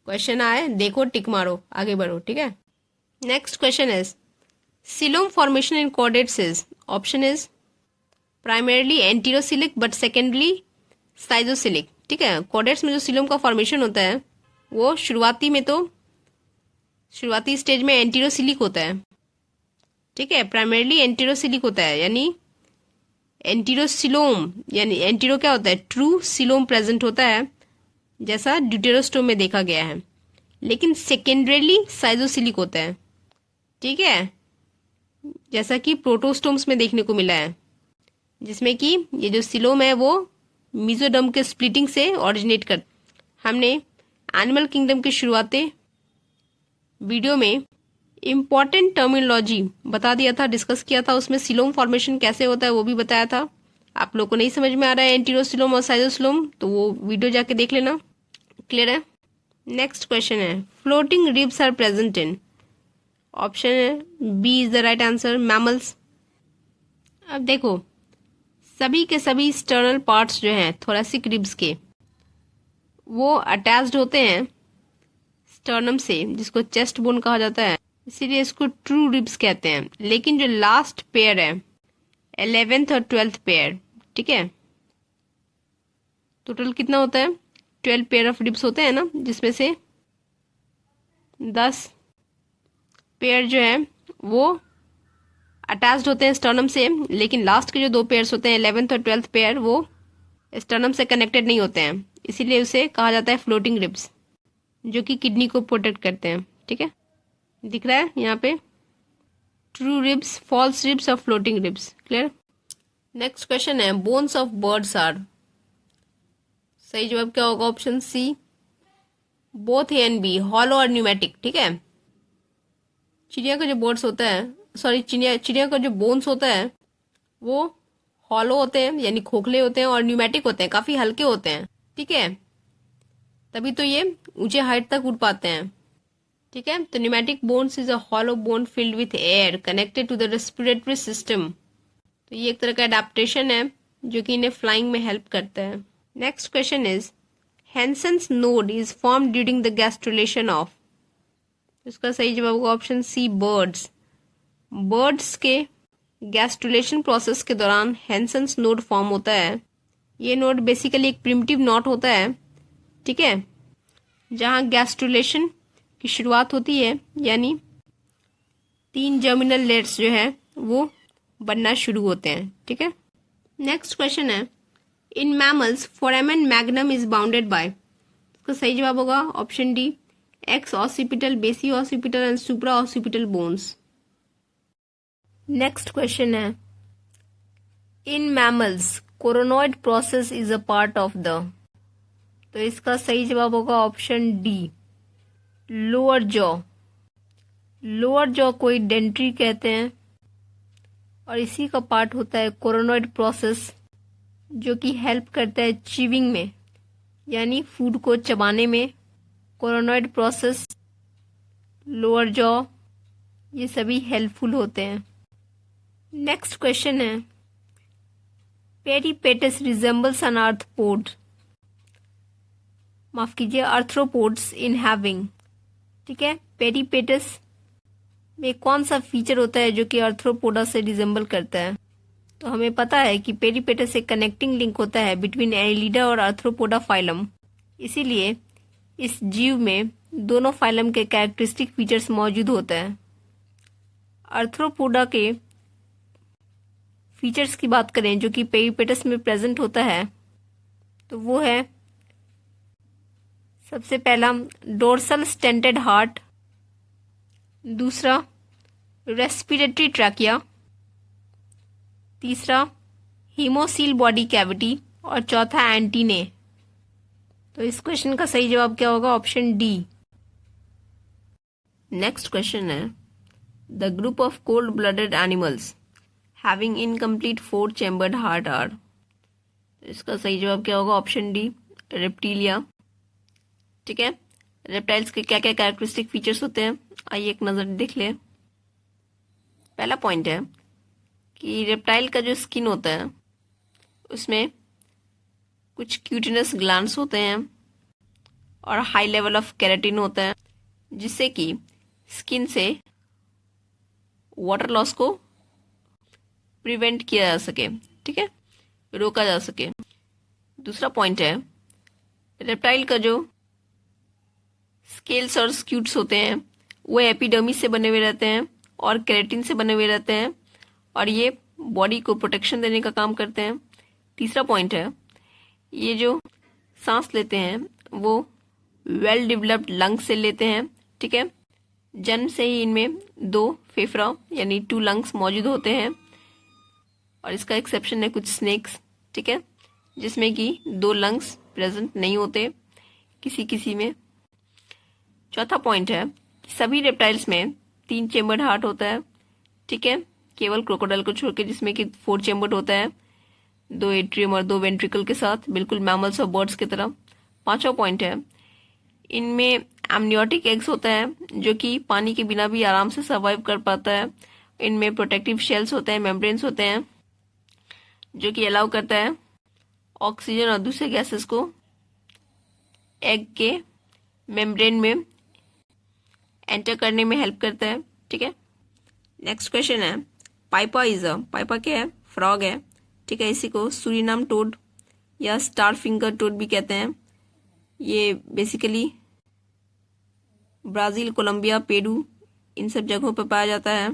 क्वेश्चन आए देखो, टिक मारो, आगे बढ़ो, ठीक है। Next question is coelom formation in chordates is, option is primarily enterocoelic but secondly schizocoelic, ठीक है, कॉर्डेट्स में जो सीलोम का फॉर्मेशन होता है वो शुरुआती स्टेज में एंटीरोसिलिक होता है। ठीक है, प्राइमरीली एंटीरोसिलिक होता है, यानी एंटीरोसिलोम, यानी एंटीरो क्या होता है, ट्रू सिलोम प्रेजेंट होता है जैसा ड्यूटेरोस्टोम में देखा गया है, लेकिन सेकेंडरीली साइजोसिलिक होता है। ठीक है, जैसा कि प्रोटोस्टोम्स में देखने को मिला है, जिसमें कि ये जो सिलोम है वो मीजोडर्म के स्प्लिटिंग से ओरिजिनेट कर। हमने एनिमल किंगडम के शुरुआती वीडियो में इम्पॉर्टेंट टर्मिनोलॉजी बता दिया था, डिस्कस किया था, उसमें सिलोम फॉर्मेशन कैसे होता है वो भी बताया था। आप लोग को नहीं समझ में आ रहा है एंटीरोसिलोम और साइजोसिलोम, तो वो वीडियो जाके देख लेना। क्लियर है? नेक्स्ट क्वेश्चन है, floating ribs are present in, option है B is the right answer, mammals. अब देखो, सभी के सभी स्टर्नल पार्ट्स जो हैं थोरेसिक रिब्स के, वो अटैच्ड होते हैं स्टर्नम से, जिसको चेस्ट बोन कहा जाता है, इसीलिए इसको ट्रू रिब्स कहते हैं। लेकिन जो लास्ट पेयर है, 11th और 12th पेयर, ठीक है, टोटल कितना होता है, 12 पेयर ऑफ रिब्स होते हैं ना, जिसमें से 10 पेयर जो है वो अटैच्ड होते हैं स्टर्नम से, लेकिन लास्ट के जो 2 पेयर्स होते हैं 11th और 12th पेयर, वो स्टर्नम से कनेक्टेड नहीं होते हैं, इसीलिए उसे कहा जाता है फ्लोटिंग रिब्स, जो कि किडनी को प्रोटेक्ट करते हैं। ठीक है, दिख रहा है यहाँ पे, ट्रू रिब्स, फॉल्स रिब्स और floating ribs. Clear? Next question है, बोन्स ऑफ बर्ड्स आर, सही जवाब क्या होगा, option C, both A and B, hollow और न्यूमेटिक। ठीक है, चिड़िया का जो बोन्स होता है, सॉरी चिड़िया का जो बोन्स होता है वो हॉलो होते हैं, यानी खोखले होते हैं, और न्यूमेटिक होते हैं, काफी हल्के होते हैं। ठीक है, तभी तो ये ऊंचे हाइट तक उड़ पाते हैं। ठीक है, तो pneumatic bones is a hollow bone filled with air connected to the respiratory system. तो ये एक तरह का एडेप्टेशन है जो कि इन्हें फ्लाइंग में हेल्प करता है। Next question is, Hensen's node is form during the gastrulation of, इसका सही जवाब होगा ऑप्शन सी, बर्ड्स। बर्ड्स के गैस्ट्रुलेशन प्रोसेस के दौरान हैंसेंस नोड फॉर्म होता है। ये नोड बेसिकली एक प्रिमिटिव नॉट होता है, ठीक है, जहां गैस्ट्रुलेशन की शुरुआत होती है, यानी 3 जर्मिनल लेयर्स जो है वो बनना शुरू होते हैं। ठीक है, नेक्स्ट क्वेश्चन है, in mammals foramen magnum is bounded by, इसका सही जवाब होगा option D, exoccipital, basioccipital and supraoccipital bones. Next question है, in mammals coronoid process is a part of the, तो इसका सही जवाब होगा option D, lower jaw. Lower jaw को डेंट्री कहते हैं और इसी का पार्ट होता है कोरोनॉइड प्रोसेस, जो कि हेल्प करता है चीविंग में, यानी फूड को चबाने में। कोरोनॉइड प्रोसेस, लोअर जॉ, ये सभी हेल्पफुल होते हैं। नेक्स्ट क्वेश्चन है, पेरीपेटस रिजेंबल्स एन आर्थ्रोपोड, माफ कीजिए, आर्थ्रोपोड्स इन हैविंग। ठीक है, पेरीपेटस में कौन सा फीचर होता है जो कि आर्थ्रोपोडा से रिजेंबल करता है? तो हमें पता है कि पेरीपेटस एक कनेक्टिंग लिंक होता है बिटवीन एनिलिडा और आर्थ्रोपोडा फाइलम, इसीलिए इस जीव में दोनों फाइलम के कैरेक्टरिस्टिक फीचर्स मौजूद होते हैं। आर्थ्रोपोडा के फीचर्स की बात करें जो कि पेरीपेटस में प्रेजेंट होता है, तो वो है सबसे पहला डोर्सल स्टेंटेड हार्ट, दूसरा रेस्पिरेटरी ट्रैकिया, तीसरा हीमोसील बॉडी कैविटी और चौथा एंटीने। तो इस क्वेश्चन का सही जवाब क्या होगा, ऑप्शन डी। नेक्स्ट क्वेश्चन है, the group of cold blooded animals having incomplete 4 chambered heart are, तो इसका सही जवाब क्या होगा, ऑप्शन डी, रेप्टिलिया। ठीक है, रेप्टाइल्स के क्या क्या कैरेक्टरिस्टिक फीचर्स होते हैं, आइए एक नज़र देख ले। पहला पॉइंट है कि रेप्टाइल का जो स्किन होता है उसमें कुछ क्यूटिनस ग्लैंड्स होते हैं और हाई लेवल ऑफ केराटिन होता है, जिससे कि स्किन से वाटर लॉस को प्रिवेंट किया जा सके। ठीक है, रोका जा सके। दूसरा पॉइंट है रेप्टाइल का जो स्केल्स और स्क्यूट्स होते हैं वो एपिडर्मिस से बने हुए रहते हैं और केराटिन से बने हुए रहते हैं और ये बॉडी को प्रोटेक्शन देने का काम करते हैं। तीसरा पॉइंट है, ये जो सांस लेते हैं वो वेल डेवलप्ड लंग्स से लेते हैं। ठीक है, जन्म से ही इनमें 2 फेफड़ा यानी 2 लंग्स मौजूद होते हैं और इसका एक्सेप्शन है कुछ स्नेक्स। ठीक है, जिसमें कि 2 लंग्स प्रेजेंट नहीं होते किसी किसी में। चौथा पॉइंट है कि सभी रेप्टाइल्स में 3 चेम्बर्ड हार्ट होता है। ठीक है, केवल क्रोकोडाइल को छोड़ के जिसमें कि 4 चेम्बर्ड होता है, 2 एट्रियम और 2 वेंट्रिकल के साथ, बिल्कुल मैमल्स और बर्ड्स की तरह। पांचवा पॉइंट है, इनमें एमनियोटिक एग्स होता है जो कि पानी के बिना भी आराम से सर्वाइव कर पाता है। इनमें प्रोटेक्टिव शेल्स होते हैं, मेम्ब्रेन्स होते हैं जो कि अलाउ करता है ऑक्सीजन और दूसरे गैसेस को एग के मेम्ब्रेन में एंटर करने में हेल्प करता है। ठीक है, नेक्स्ट क्वेश्चन है, पाइपा क्या है? फ्रॉग है। ठीक है, इसी को सूरीनाम टोड या स्टार फिंगर टोड भी कहते हैं। ये बेसिकली ब्राजील, कोलंबिया, पेरू इन सब जगहों पर पाया जाता है।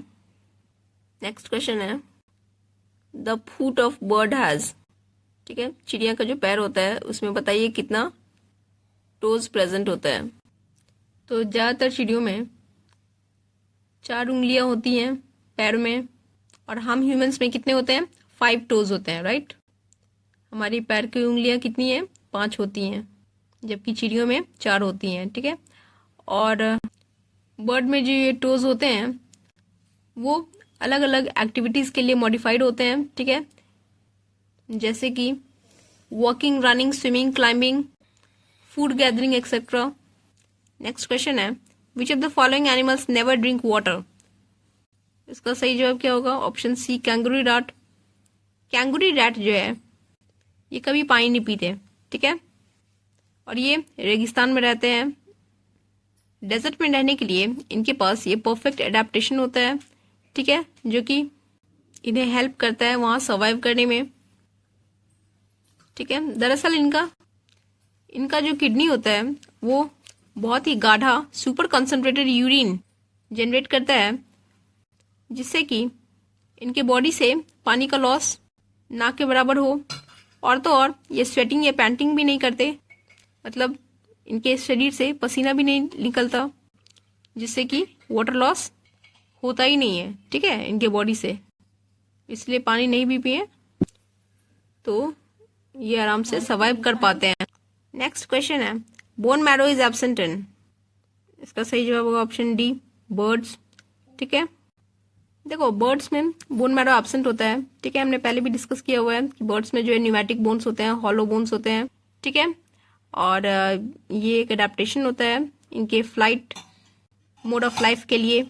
नेक्स्ट क्वेश्चन है, the foot of bird has. ठीक है, चिड़िया का जो पैर होता है उसमें बताइए कितना टोज प्रेजेंट होता है। तो ज्यादातर चिड़ियों में 4 उंगलियां होती हैं पैर में और हम ह्यूमंस में कितने होते हैं? 5 टोज होते हैं, राइट। हमारी पैर की उंगलियां कितनी हैं? 5 होती हैं, जबकि चिड़ियों में 4 होती हैं। ठीक है, और बर्ड में जो ये टोज होते हैं वो अलग अलग एक्टिविटीज के लिए मॉडिफाइड होते हैं। ठीक है, जैसे कि walking, running, swimming, climbing, food gathering etcetera. Next question है, which of the following animals never drink water. इसका सही जवाब क्या होगा? Option C, kangaroo rat. Kangaroo rat जो है ये कभी पानी नहीं पीते। ठीक है, और ये रेगिस्तान में रहते हैं। डेजर्ट में रहने के लिए इनके पास ये परफेक्ट एडेप्टेशन होता है। ठीक है, जो कि इन्हें हेल्प करता है वहां सर्वाइव करने में। ठीक है, दरअसल इनका जो किडनी होता है वो बहुत ही गाढ़ा सुपर कंसंट्रेटेड यूरिन जनरेट करता है, जिससे कि इनके बॉडी से पानी का लॉस ना के बराबर हो। और तो और ये स्वेटिंग या पैंटिंग भी नहीं करते, मतलब इनके शरीर से पसीना भी नहीं निकलता, जिससे कि वाटर लॉस होता ही नहीं है। ठीक है, इनके बॉडी से, इसलिए पानी नहीं भी पिए तो ये आराम से सर्वाइव कर पाते हैं। नेक्स्ट क्वेश्चन है, bone marrow is absent in. इसका सही जवाब होगा ऑप्शन डी, बर्ड्स। ठीक है, देखो बर्ड्स में बोन मैरो एब्सेंट होता है। ठीक है, हमने पहले भी डिस्कस किया हुआ है कि बर्ड्स में जो है न्यूमेटिक बोन्स होते हैं, हॉलो बोन्स होते हैं। ठीक है, और ये एक अडेप्टेशन होता है इनके फ्लाइट मोड ऑफ लाइफ के लिए।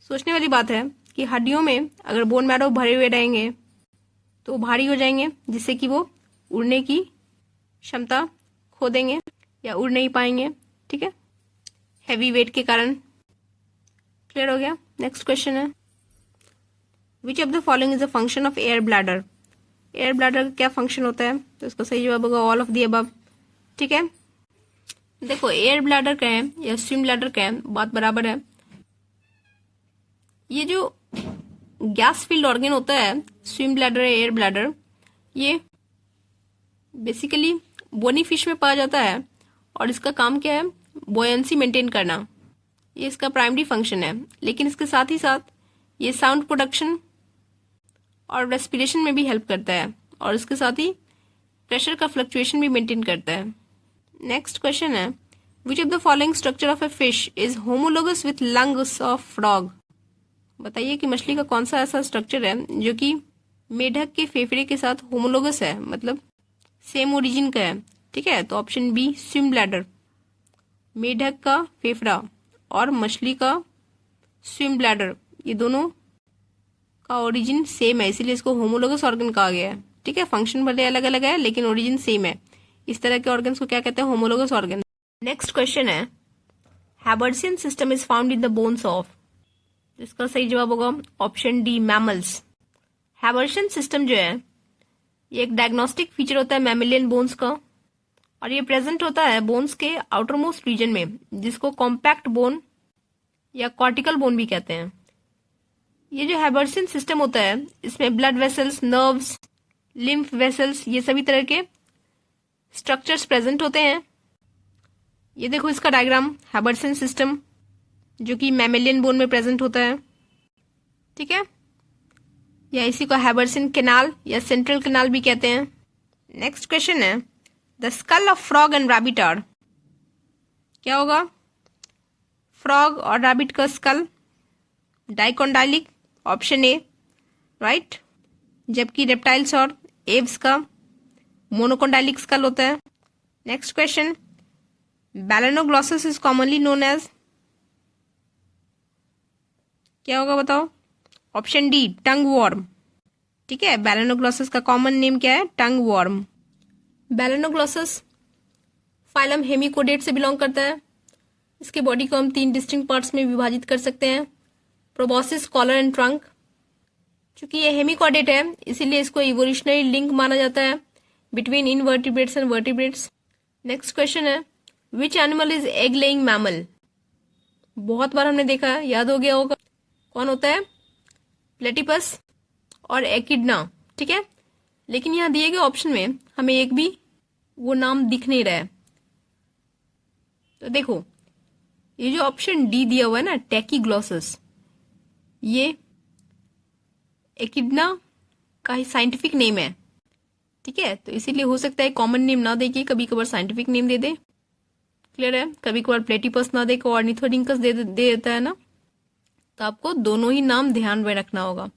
सोचने वाली बात है कि हड्डियों में अगर बोन मैरो भरे हुए रहेंगे तो भारी हो जाएंगे, जिससे कि वो उड़ने की क्षमता खो देंगे या उड़ नहीं पाएंगे। ठीक है, हैवी वेट के कारण। क्लियर हो गया। नेक्स्ट क्वेश्चन है, which of the following is a function of air bladder. Air bladder का क्या फंक्शन होता है? तो इसका सही जवाब होगा ऑल ऑफ दी अबव। ठीक है, देखो एयर ब्लैडर का है या स्विम ब्लैडर का है, बात बराबर है। ये जो गैस फील्ड ऑर्गन होता है, स्विम ब्लैडर या एयर ब्लैडर, ये बेसिकली बोनी फिश में पाया जाता है और इसका काम क्या है? बॉयंसी मेंटेन करना, ये इसका प्राइमरी फंक्शन है। लेकिन इसके साथ ही साथ ये साउंड प्रोडक्शन और रेस्पिरेशन में भी हेल्प करता है और इसके साथ ही प्रेशर का फ्लक्चुएशन भी मेंटेन करता है। नेक्स्ट क्वेश्चन है, which of the following structure of a fish is homologous with lungs of frog. बताइए कि मछली का कौन सा ऐसा स्ट्रक्चर है जो कि मेढक के फेफड़े के साथ होमोलोगस है, मतलब सेम ओरिजिन का है। ठीक है, तो ऑप्शन बी, स्विम ब्लैडर। मेढक का फेफड़ा और मछली का स्विम ब्लैडर, ये दोनों का ओरिजिन सेम है, इसीलिए इसको होमोलोगस ऑर्गन कहा गया है। ठीक है, फंक्शन भले अलग अलग है लेकिन ओरिजिन सेम है। इस तरह के ऑर्गन्स को क्या कहते हैं? Homologous organ. नेक्स्ट क्वेश्चन है, Haversian system is found in the bones of. इसका सही जवाब होगा option D, mammals. Haversian system जो है ये एक डायग्नोस्टिक फीचर होता है मैमेलियन बोन्स का और ये प्रेजेंट होता है बोन्स के आउटर मोस्ट रीजन में, जिसको कॉम्पैक्ट बोन या कॉर्टिकल बोन भी कहते हैं। ये जो हैबर्सिन सिस्टम होता है, इसमें blood vessels, nerves, lymph vessels, ये सभी तरह के स्ट्रक्चर्स प्रेजेंट होते हैं। ये देखो इसका डायग्राम, हैबर्सिन सिस्टम जो कि मैमेलियन बोन में प्रेजेंट होता है, ठीक है, या इसी को हैबर्सिन कैनाल या सेंट्रल कैनाल भी कहते हैं। नेक्स्ट क्वेश्चन है, the skull of frog and rabbit are, क्या होगा? फ्रॉग और रैबिट का skull dicondylic, option A, right, जबकि रेप्टाइल्स और एव्स का मोनोकोंडाइलिक स्कल होता है। Next question, balanoglossus is commonly known as, क्या होगा बताओ? ऑप्शन डी, टंग वॉर्म, ठीक है। बैलेनोग्लॉसस का कॉमन नेम क्या है? टंग वॉर्म। बैलेनोग्लॉसस फाइलम हेमिकोडेट से बिलोंग करता है। इसके बॉडी को हम 3 डिस्टिंक्ट पार्ट्स में विभाजित कर सकते हैं, प्रोबॉसिस, कॉलर एंड ट्रंक। चूंकि ये हेमिकोडेट है, इसीलिए इसको इवोल्यूशनरी लिंक माना जाता है between invertebrates and vertebrates. Next question है, which animal is egg laying mammal? बहुत बार हमने देखा है, याद हो गया होगा, कौन होता है? प्लेटिपस और एकिडना, ठीक है। लेकिन यहाँ दिए गए ऑप्शन में हमें एक भी वो नाम दिख नहीं रहा है। तो देखो, ये जो ऑप्शन डी दिया हुआ है ना, टैकीग्लॉसस, ये एकिडना का ही साइंटिफिक नेम है, ठीक है। तो इसीलिए हो सकता है कॉमन नेम ना दे के कभी कभार साइंटिफिक नेम दे दे, क्लियर है। कभी कभार प्लेटिपस ना दे के ऑर्निथोरिंकस दे देता है ना, तो आपको दोनों ही नाम ध्यान में रखना होगा,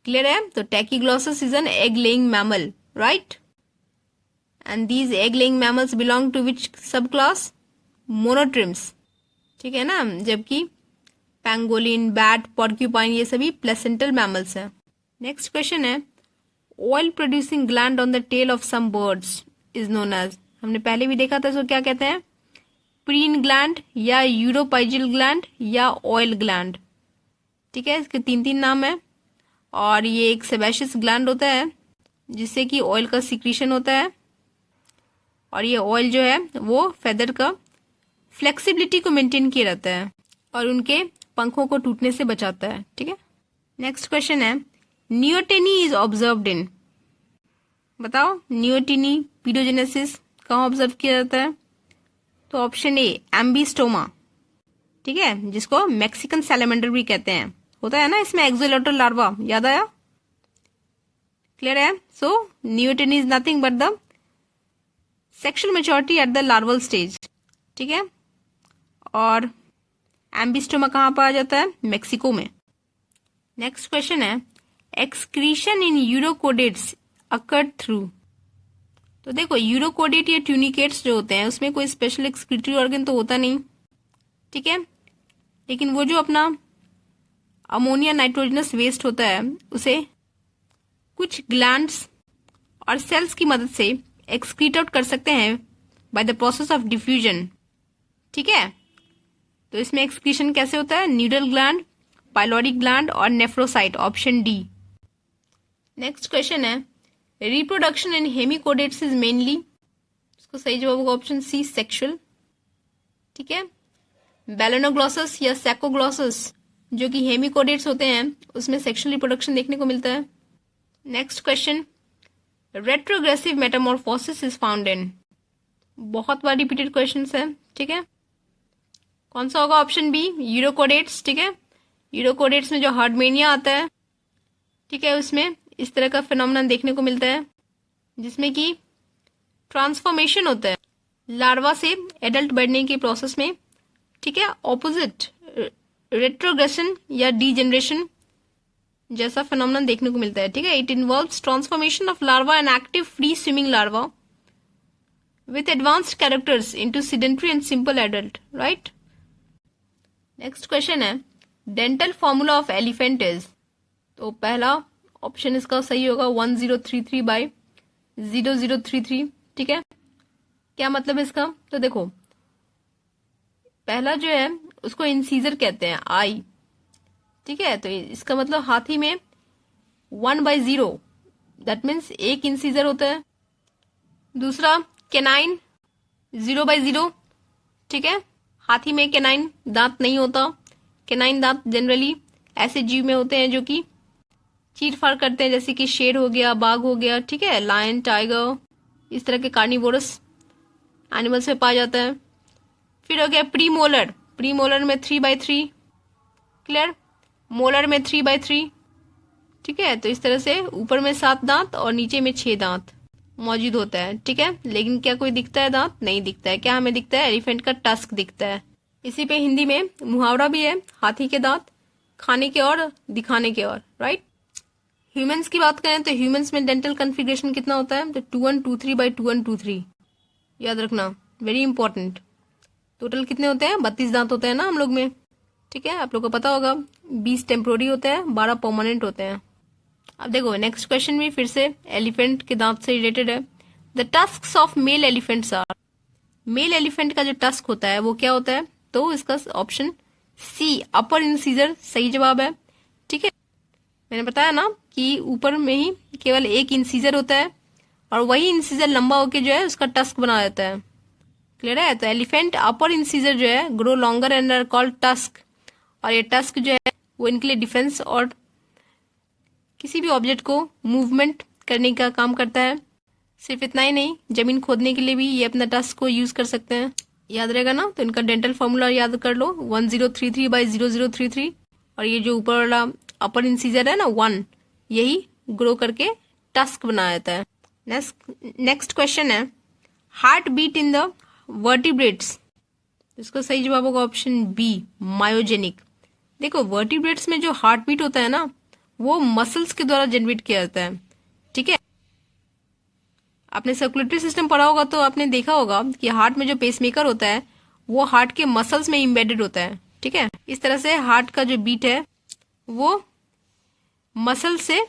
क्लियर है। तो Tachyglossus is an egg laying mammal, right, and these egg laying mammals belong to which subclass? मोनोट्रिम्स, ठीक है ना। जबकि पैंगोलिन, बैट, पॉर्क्यूपाइन, ये सभी प्लेसेंटल मैमल्स हैं। नेक्स्ट क्वेश्चन है, oil producing gland on the tail of some birds is known as, हमने पहले भी देखा था, इसको क्या कहते हैं? प्रीन ग्लैंड या यूरोपाइजिल ग्लैंड या ऑयल ग्लैंड, ठीक है। इसके 3 नाम है। और ये एक सेबेशियस ग्लैंड होता है जिससे कि ऑयल का सिक्रीशन होता है, और ये ऑयल जो है वो फेदर का फ्लेक्सिबिलिटी को मेंटेन किए रहता है और उनके पंखों को टूटने से बचाता है, ठीक है। नेक्स्ट क्वेश्चन है, नियोटेनी इज ऑब्जर्व्ड इन, बताओ नियोटेनी पीडोजेनेसिस कहाँ ऑब्जर्व किया जाता है? तो ऑप्शन ए, एम्बिस्टोमा, ठीक है, जिसको मैक्सिकन सैलेमेंडर भी कहते हैं, होता है ना इसमें एक्सोलेटर लार्वा, याद आया, क्लियर है। So neoteny is nothing but the sexual maturity at the larval stage, ठीक है। और एम्बिस्टोमा कहाँ पाया जाता है? मेक्सिको में। नेक्स्ट क्वेश्चन है, एक्सक्रीशन इन यूरोकोडेट्स अकर्ड थ्रू, तो देखो यूरोकोडेट या ट्यूनिकेट्स जो होते हैं उसमें कोई स्पेशल एक्सक्रीटरी ऑर्गन तो होता नहीं, ठीक है, लेकिन वो जो अपना अमोनिया नाइट्रोजनस वेस्ट होता है उसे कुछ ग्लैंड्स और सेल्स की मदद से एक्सक्रीट आउट कर सकते हैं by the process of diffusion, ठीक है। तो इसमें एक्सक्रीशन कैसे होता है? न्यूडल ग्लैंड, पाइलोरिक ग्लैंड और नेफ्रोसाइट, ऑप्शन डी। नेक्स्ट क्वेश्चन है, रिप्रोडक्शन इन हेमिकोडेट्स इज मेनली, इसको सही जवाब होगा ऑप्शन सी, सेक्सुअल, ठीक है। बैलेनोग्लॉसस या सैकोग्लॉसस जो कि हेमिकोडेट्स होते हैं उसमें सेक्सुअल रिप्रोडक्शन देखने को मिलता है। Next question, retrogressive Metamorphosis is found इन, बहुत बार रिपीटेड क्वेश्चन है, ठीक है। कौन सा होगा? ऑप्शन बी, यूरोकोडेट्स, ठीक है। यूरोकोडेट्स में जो हार्डमेनिया आता है, ठीक है, उसमें इस तरह का फिनोमेनन देखने को मिलता है जिसमें कि ट्रांसफॉर्मेशन होता है लार्वा से एडल्ट बढ़ने के प्रोसेस में, ठीक है। ऑपोजिट रेट्रोग्रेशन या डीजेनरेशन जैसा फिनोमेनन देखने को मिलता है, ठीक है। It involves transformation of larva and active free swimming larva with advanced characters into sedentary and simple adult, right? Next question है, dental formula of elephant is, तो पहला ऑप्शन इसका सही होगा 1033/0033, ठीक है। क्या मतलब है इसका? तो देखो पहला जो है उसको इंसीजर कहते हैं, आई, ठीक है। तो इसका मतलब हाथी में 1/0, दैट मीन्स एक इंसीजर होता है। दूसरा कैनाइन 0/0, ठीक है। हाथी में कैनाइन दांत नहीं होता। कैनाइन दांत जनरली ऐसे जीव में होते हैं जो कि चीर फाड़ करते हैं, जैसे कि शेर हो गया, बाघ हो गया, ठीक है, लायन, टाइगर, इस तरह के कार्निवोरस एनिमल्स में पाया जाता है। फिर हो गया प्रीमोलर। प्रीमोलर में 3/3, क्लियर। मोलर में 3/3, ठीक है। तो इस तरह से ऊपर में 7 दांत और नीचे में 6 दांत मौजूद होता है, ठीक है। लेकिन क्या कोई दिखता है दांत? नहीं दिखता है। क्या हमें दिखता है? एलिफेंट का टस्क दिखता है। इसी पे हिंदी में मुहावरा भी है, हाथी के दांत खाने के और दिखाने के और, राइट। ह्यूमंस की बात करें तो ह्यूमंस में डेंटल कन्फिगरेशन कितना होता है? तो 2123/2123, याद रखना, वेरी इंपॉर्टेंट। टोटल कितने होते हैं? 32 दांत होते हैं ना हम लोग में, ठीक है। आप लोग को पता होगा 20 टेम्पोररी होते हैं, 12 परमानेंट होते हैं। अब देखो नेक्स्ट क्वेश्चन भी फिर से एलिफेंट के दांत से रिलेटेड है। The tusks of male elephants are. Male elephant का जो टस्क होता है वो क्या होता है? तो इसका ऑप्शन सी, अपर इंसीजर, सही जवाब है, ठीक है। मैंने बताया ना कि ऊपर में ही केवल एक इंसीजर होता है और वही इंसीजर लंबा होकर जो है उसका टस्क बना देता है, क्लियर है। तो एलिफेंट अपर इंसीजर जो है grow longer and are called tusk, और ये टस्क जो है वो इनके लिए डिफेंस और किसी भी ऑब्जेक्ट को मूवमेंट करने का काम करता है। सिर्फ इतना ही नहीं, जमीन खोदने के लिए भी ये अपना टस्क को यूज कर सकते हैं, याद रहेगा ना। तो इनका डेंटल फॉर्मूला याद कर लो, 1033/0033, और ये जो ऊपर वाला अपर इंसीजर है ना 1, यही ग्रो करके टस्क बना देता है। नेक्स्ट क्वेश्चन है, heart beat in the vertebrates. इसका सही जवाब होगा ऑप्शन बी, मायोजेनिक। देखो वर्टिब्रेट्स में जो हार्ट बीट होता है ना वो मसल्स के द्वारा जनरेट किया जाता है, ठीक है। आपने सर्कुलेटरी सिस्टम पढ़ा होगा तो आपने देखा होगा कि हार्ट में जो पेसमेकर होता है वो हार्ट के मसल्स में इम्बेडेड होता है, ठीक है। इस तरह से हार्ट का जो बीट है वो मसल से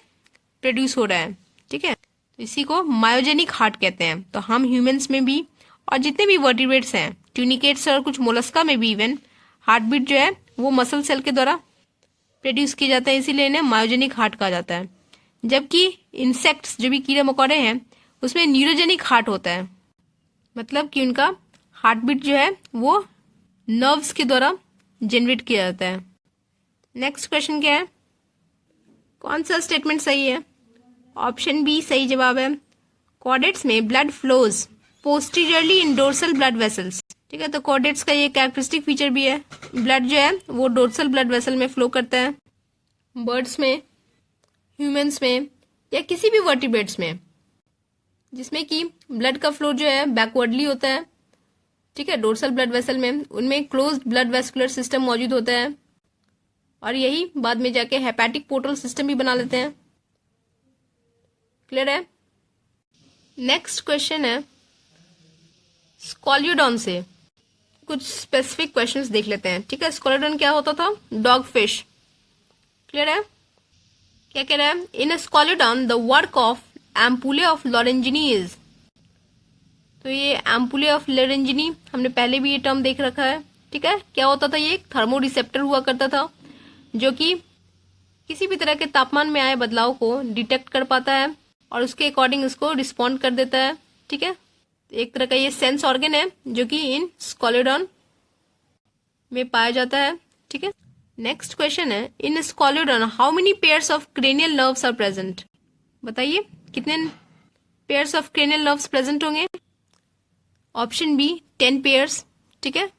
प्रोड्यूस हो रहा है, ठीक है। तो इसी को मायोजेनिक हार्ट कहते हैं। तो हम ह्यूमंस में भी और जितने भी वर्टिब्रेट्स हैं, ट्यूनिकेट्स और कुछ मोलस्का में भी इवन हार्ट बीट जो है वो मसल सेल के द्वारा प्रोड्यूस किए जाते हैं, इसीलिए इन्हें मायोजेनिक हार्ट कहा जाता है। जबकि इंसेक्ट्स जो भी कीड़े मकोड़े हैं उसमें न्यूरोजेनिक हार्ट होता है, मतलब कि उनका हार्ट बीट जो है वो नर्व्स के द्वारा जनरेट किया जाता है। नेक्स्ट क्वेश्चन क्या है? कौन सा स्टेटमेंट सही है? ऑप्शन बी सही जवाब है। कॉर्डेट्स में ब्लड फ्लोज पोस्टीरियरली इन डोर्सल ब्लड वेसल्स, ठीक है। तो कॉर्डेट्स का ये कैरेक्टरिस्टिक फीचर भी है, ब्लड जो है वो डोर्सल ब्लड वेसल में फ्लो करता है। बर्ड्स में, ह्यूमंस में या किसी भी वर्टिब्रेट्स में जिसमें कि ब्लड का फ्लो जो है बैकवर्डली होता है, ठीक है, डोर्सल ब्लड वेसल में, उनमें क्लोज्ड ब्लड वेस्कुलर सिस्टम मौजूद होता है और यही बाद में जाके हेपेटिक पोर्टल सिस्टम भी बना लेते हैं, क्लियर है। नेक्स्ट क्वेश्चन है, स्कॉलियोडॉन से कुछ स्पेसिफिक क्वेश्चंस देख लेते हैं, ठीक है। स्कॉलियोडॉन क्या होता था? डॉग फिश, क्लियर है। क्या कह रहा है? In Scoliodon the work of ampullae of Lorenzini is. तो ये एम्पुले ऑफ लॉरेंजिनी हमने पहले भी ये टर्म देख रखा है, ठीक है। क्या होता था? ये एक थर्मो रिसेप्टर हुआ करता था जो कि किसी भी तरह के तापमान में आए बदलाव को डिटेक्ट कर पाता है और उसके अकॉर्डिंग उसको रिस्पॉन्ड कर देता है, ठीक है। एक तरह का ये सेंस ऑर्गन है जो कि इन स्कॉलियोडॉन में पाया जाता है, ठीक है। नेक्स्ट क्वेश्चन है, in Scoliodon how many pairs of cranial nerves are present. बताइए कितने pairs of cranial nerves present होंगे? ऑप्शन बी 10 पेयर्स, ठीक है।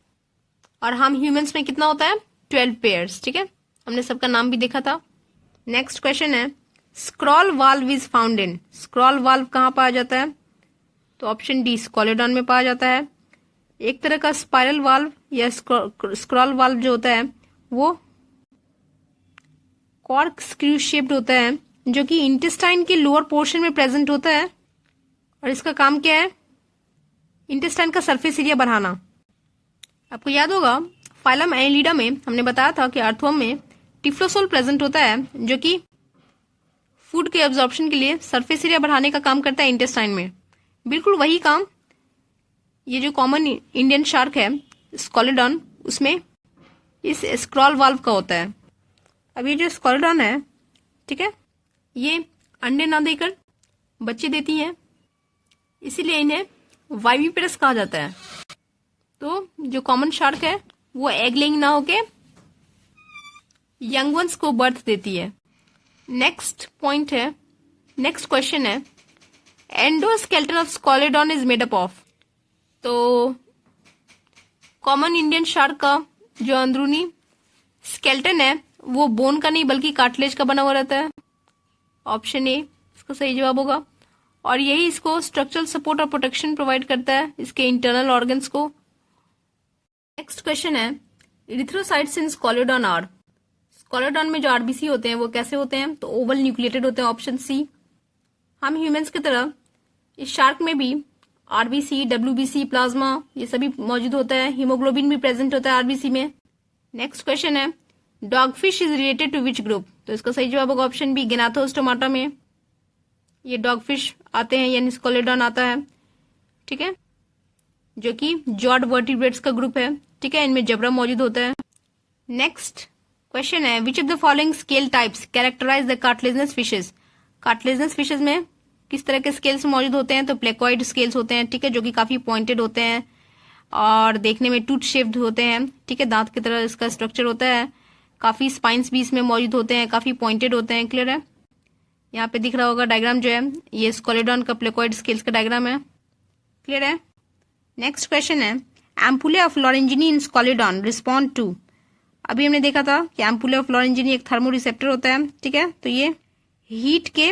और हम ह्यूमंस में कितना होता है? 12 पेयर्स, ठीक है। हमने सबका नाम भी देखा था। नेक्स्ट क्वेश्चन है, scroll valve is found in. Scroll valve कहाँ पाया जाता है? तो ऑप्शन डी स्कॉलियोडॉन में पाया जाता है। एक तरह का स्पाइरल वाल्व या स्क्रॉल वाल्व जो होता है वो कॉर्क स्क्रू शेप्ड होता है जो कि इंटेस्टाइन के लोअर पोर्शन में प्रेजेंट होता है और इसका काम क्या है? इंटेस्टाइन का सरफेस एरिया बढ़ाना। आपको याद होगा फाइलम एनिलिडा में हमने बताया था कि अर्थवर्म में टिफ्लोसोल प्रेजेंट होता है जो कि फूड के एब्जॉर्प्शन के लिए सरफेस एरिया बढ़ाने का काम करता है इंटेस्टाइन में। बिल्कुल वही काम ये जो कॉमन इंडियन शार्क है स्कॉलियोडॉन, उसमें इस स्क्रॉल वाल्व का होता है। अब ये जो स्कॉलियोडॉन है, ठीक है, ये अंडे ना देकर बच्चे देती हैं, इसीलिए इन्हें वाइविपेरस कहा जाता है। तो जो कॉमन शार्क है वो एग लेइंग ना होके यंग वंस को बर्थ देती है। नेक्स्ट क्वेश्चन है endoskeleton of Scoliodon is made up of. तो कॉमन इंडियन शार्क का जो अंदरूनी स्केलेटन है वो बोन का नहीं बल्कि कार्टिलेज का बना हुआ रहता है। ऑप्शन ए इसका सही जवाब होगा। और यही इसको स्ट्रक्चरल सपोर्ट और प्रोटेक्शन प्रोवाइड करता है इसके इंटरनल ऑर्गन्स को। नेक्स्ट क्वेश्चन है इरिथ्रोसाइट्स इन स्कोलेडॉन आर। स्कोलेडॉन में जो आरबीसी होते हैं वो कैसे होते हैं? तो ओवल न्यूक्लिएटेड होते हैं, ऑप्शन सी। हम ह्यूमंस की तरह इस शार्क में भी आरबीसी, डब्ल्यूबीसी, प्लाज्मा ये सभी मौजूद होता है। हीमोग्लोबिन भी प्रेजेंट होता है आरबीसी में। नेक्स्ट क्वेश्चन है dogfish is related to which group. तो इसका सही जवाब होगा ऑप्शन बी, गैनाथोस्टोमाटा में ये डॉगफिश आते हैं यानी स्कोलेडॉन आता है। ठीक है, जो कि जॉड वर्टिब्रेट्स का ग्रुप है। ठीक है, इनमें जबड़ा मौजूद होता है। नेक्स्ट क्वेश्चन है which of the following scale types characterize the cartilaginous fishes. Cartilaginous fishes में किस तरह के स्केल्स मौजूद होते हैं? तो प्लेकोइड स्केल्स होते हैं। ठीक है, जो कि काफी पॉइंटेड होते हैं और देखने में टूथ शेप्ड होते हैं। ठीक है, दांत की तरह इसका स्ट्रक्चर होता है। काफी स्पाइन्स भी इसमें मौजूद होते हैं, काफी पॉइंटेड होते हैं। क्लियर है? यहाँ पे दिख रहा होगा डायग्राम जो है ये स्कोलेडॉन का प्लेकोइड स्केल्स का डायग्राम है। क्लियर है? नेक्स्ट क्वेश्चन है एम्पुले of Lorenzini in स्कोलेडॉन respond to. अभी हमने देखा था कि एम्पुले ऑफ लॉरेंजिनी एक थर्मो रिसेप्टर होता है। ठीक है, तो ये हीट के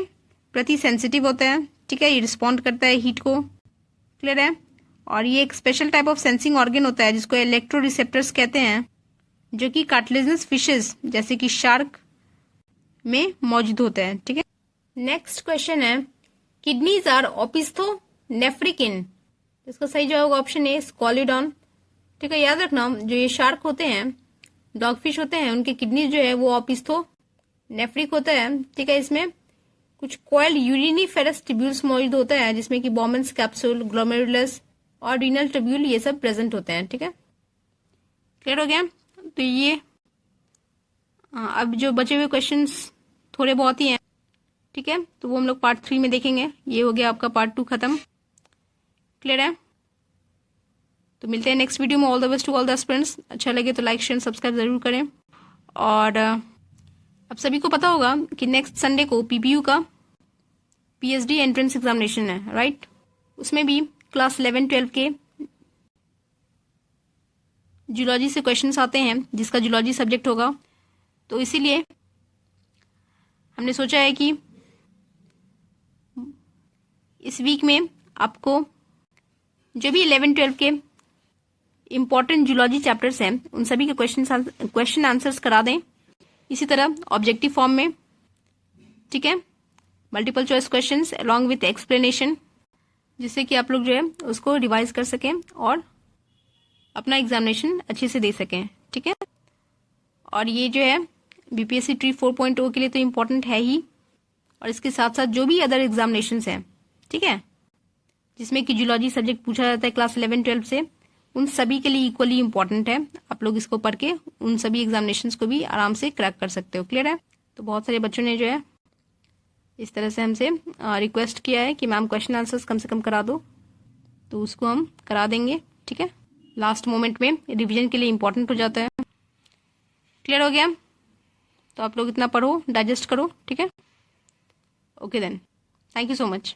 प्रति सेंसिटिव होता है। ठीक है, ये रिस्पॉन्ड करता है हीट को। क्लियर है? और ये एक special type of sensing organ होता है जिसको इलेक्ट्रो रिसेप्टर्स कहते हैं, जो कि कार्टिलेजिनस फिशेज जैसे कि शार्क में मौजूद होते हैं। ठीक है, नेक्स्ट क्वेश्चन है किडनीज आर ओपिस्थोनेफ्रिक इन। इसका सही जवाब होगा ऑप्शन ए, स्कोलेडॉन। ठीक है, याद रखना जो ये शार्क होते हैं, डॉगफिश होते हैं, उनके किडनी जो है वो ओपिस्थोनेफ्रिक होता है। ठीक है, इसमें कुछ कॉइल्ड यूरिनिफेरस ट्यूब्यूल्स मौजूद होता है जिसमें कि बॉमन्स कैप्सूल, ग्लोमेरुलस और रीनल ट्यूब्यूल ये सब प्रेजेंट होते हैं। ठीक है, क्लियर हो गया? तो ये अब जो बचे हुए क्वेश्चंस थोड़े बहुत ही हैं। ठीक है, तो वो हम लोग पार्ट 3 में देखेंगे। ये हो गया आपका पार्ट 2 खत्म। क्लियर है? तो मिलते हैं नेक्स्ट वीडियो में। All the best to all the aspirants. अच्छा लगे तो लाइक शेयर सब्सक्राइब जरूर करें। और अब सभी को पता होगा कि नेक्स्ट संडे को पीपीयू का पीएचडी एंट्रेंस एग्जामिनेशन है, राइट? उसमें भी क्लास 11-12 के जूलॉजी से क्वेश्चंस आते हैं जिसका जूलॉजी सब्जेक्ट होगा। तो इसीलिए हमने सोचा है कि इस वीक में आपको जो भी 11-12 के इंपॉर्टेंट जूलॉजी चैप्टर्स हैं उन सभी के क्वेश्चन आंसर्स करा दें इसी तरह ऑब्जेक्टिव फॉर्म में। ठीक है, multiple choice questions along with explanation, जिससे कि आप लोग जो है उसको रिवाइज कर सकें और अपना एग्जामिनेशन अच्छे से दे सकें। ठीक है, और ये जो है बीपीएससी ट्री 4.0 के लिए तो इम्पोर्टेंट है ही, और इसके साथ साथ जो भी अदर एग्जामिनेशंस हैं, ठीक है, जिसमें कि जूलॉजी सब्जेक्ट पूछा जाता है क्लास 11-12 से, उन सभी के लिए इक्वली इम्पोर्टेंट है। आप लोग इसको पढ़ के उन सभी एग्जामिनेशंस को भी आराम से क्रैक कर सकते हो। क्लियर है? तो बहुत सारे बच्चों ने जो है इस तरह से हमसे रिक्वेस्ट किया है कि मैम क्वेश्चन आंसर्स कम से कम करा दो, तो उसको हम करा देंगे। ठीक है, लास्ट मोमेंट में रिवीजन के लिए इम्पोर्टेंट हो जाता है। क्लियर हो गया? तो आप लोग इतना पढ़ो, डाइजेस्ट करो। ठीक है, okay then, thank you so much.